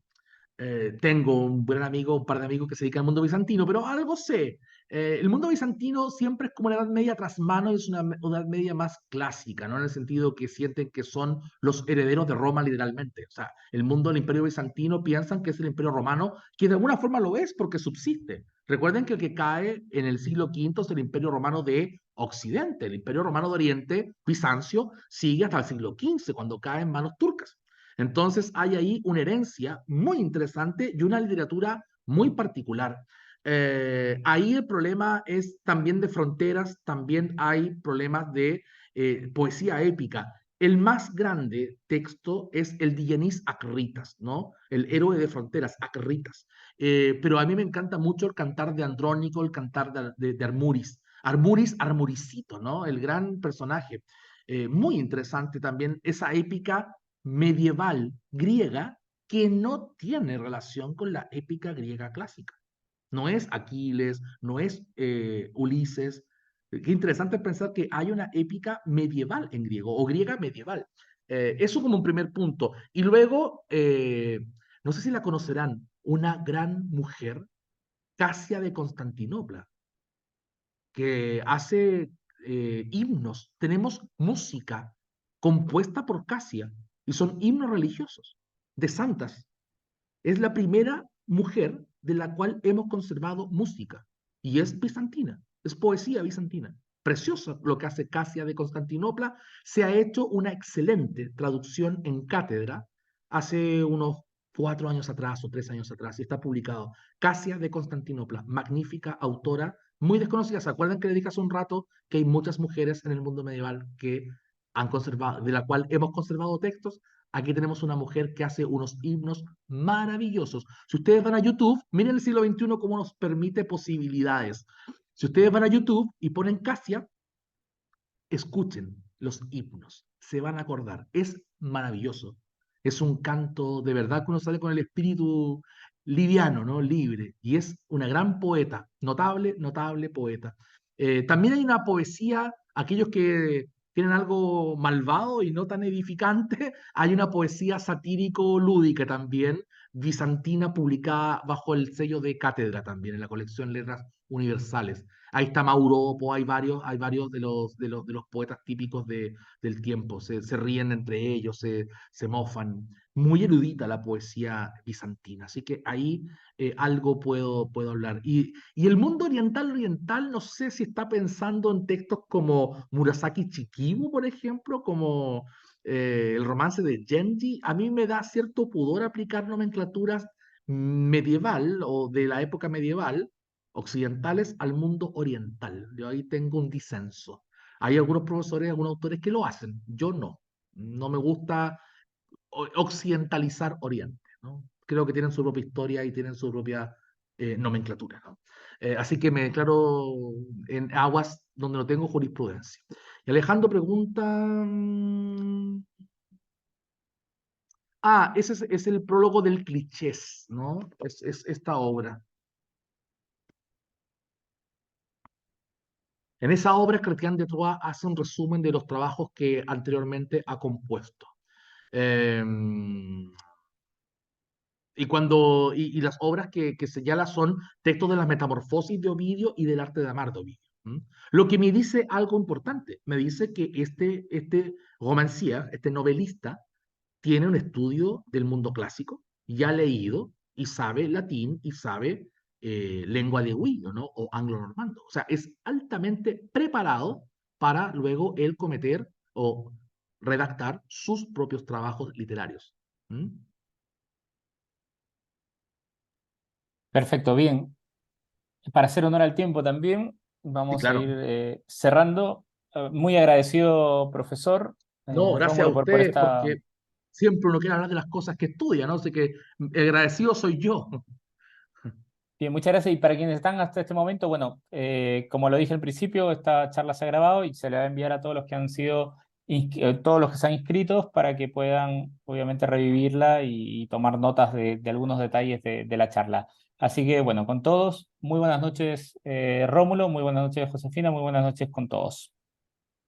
Tengo un buen amigo, un par de amigos que se dedican al mundo bizantino, pero algo sé. El mundo bizantino siempre es como una edad media tras mano, y es una edad media más clásica, ¿no? En el sentido que sienten que son los herederos de Roma literalmente. O sea, el mundo del imperio bizantino piensan que es el imperio romano, que de alguna forma lo es porque subsiste. Recuerden que el que cae en el siglo V es el imperio romano de Occidente. El imperio romano de Oriente, Bizancio, sigue hasta el siglo XV, cuando cae en manos turcas. Entonces hay ahí una herencia muy interesante y una literatura muy particular. Ahí el problema es también de fronteras, también hay problemas de poesía épica. El más grande texto es el de Yanis Acritas, ¿no? El héroe de fronteras, Acritas. Pero a mí me encanta mucho el cantar de Andrónico, el cantar de Armuris. Armuricito, ¿no? El gran personaje. Muy interesante también esa épica medieval griega que no tiene relación con la épica griega clásica. No es Aquiles, no es Ulises. Qué interesante pensar que hay una épica medieval en griego o griega medieval. Eso como un primer punto. Y luego, no sé si la conocerán, una gran mujer, Casia de Constantinopla, que hace himnos. Tenemos música compuesta por Casia y son himnos religiosos de santas. Es la primera mujer de la cual hemos conservado música y es bizantina, es poesía bizantina. Preciosa lo que hace Casia de Constantinopla. Se ha hecho una excelente traducción en cátedra hace unos 4 años atrás o 3 años atrás y está publicado. Casia de Constantinopla, magnífica autora, muy desconocida. ¿Se acuerdan que le dije hace un rato que hay muchas mujeres en el mundo medieval que han conservado, de la cual hemos conservado textos? Aquí tenemos una mujer que hace unos himnos maravillosos. Si ustedes van a YouTube, miren el siglo XXI cómo nos permite posibilidades. Si ustedes van a YouTube y ponen Casia, escuchen los himnos, se van a acordar. Es maravilloso. Es un canto de verdad que uno sale con el espíritu liviano, ¿no? Libre. Y es una gran poeta, notable, notable poeta. También hay una poesía, aquellos que tienen algo malvado y no tan edificante, hay una poesía satírico-lúdica también, bizantina, publicada bajo el sello de Cátedra también, en la colección Letras Universales. Ahí está Mauropo, hay varios de los poetas típicos del tiempo, se ríen entre ellos, se mofan. Muy erudita la poesía bizantina, así que ahí algo puedo hablar. Y el mundo oriental, no sé si está pensando en textos como Murasaki Shikibu, por ejemplo, como el romance de Genji. A mí me da cierto pudor aplicar nomenclaturas medieval o de la época medieval occidentales al mundo oriental. Yo ahí tengo un disenso. Hay algunos profesores, algunos autores que lo hacen, yo no. No me gusta occidentalizar Oriente, ¿no? Creo que tienen su propia historia y tienen su propia nomenclatura, ¿no? Así que me declaro en aguas donde no tengo jurisprudencia. Y Alejandro pregunta... ese es el prólogo del Clichés, ¿no? Es esta obra. En esa obra, Chrétien de Troyes hace un resumen de los trabajos que anteriormente ha compuesto. Eh, y las obras que señala son textos de las Metamorfosis de Ovidio y del Arte de Amar de Ovidio. Lo que me dice algo importante, me dice que este romancier, este novelista, tiene un estudio del mundo clásico, ya ha leído y sabe latín y sabe lengua de Ovidio, ¿no? O anglo-normando. O sea, es altamente preparado para luego él cometer o redactar sus propios trabajos literarios. ¿Mm? Perfecto, bien. Para hacer honor al tiempo también, Sí, vamos a claro. ir cerrando. Muy agradecido, profesor No, gracias a Rómulo, por ustedes, esta... porque siempre uno quiere hablar de las cosas que estudia, ¿no? Así que agradecido soy yo. Bien, muchas gracias. Y para quienes están hasta este momento, bueno, como lo dije al principio, esta charla se ha grabado y se le va a enviar a todos los que han sido, todos los que están inscritos para que puedan, obviamente, revivirla y tomar notas de algunos detalles de la charla. Así que, bueno, con todos, muy buenas noches, Rómulo, muy buenas noches, Josefina, muy buenas noches con todos.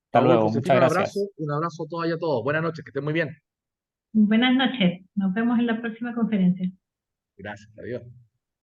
Hasta Raúl, luego, muchas Josefina, gracias. un abrazo a todas y a todos. Buenas noches, que estén muy bien. Buenas noches, nos vemos en la próxima conferencia. Gracias, adiós.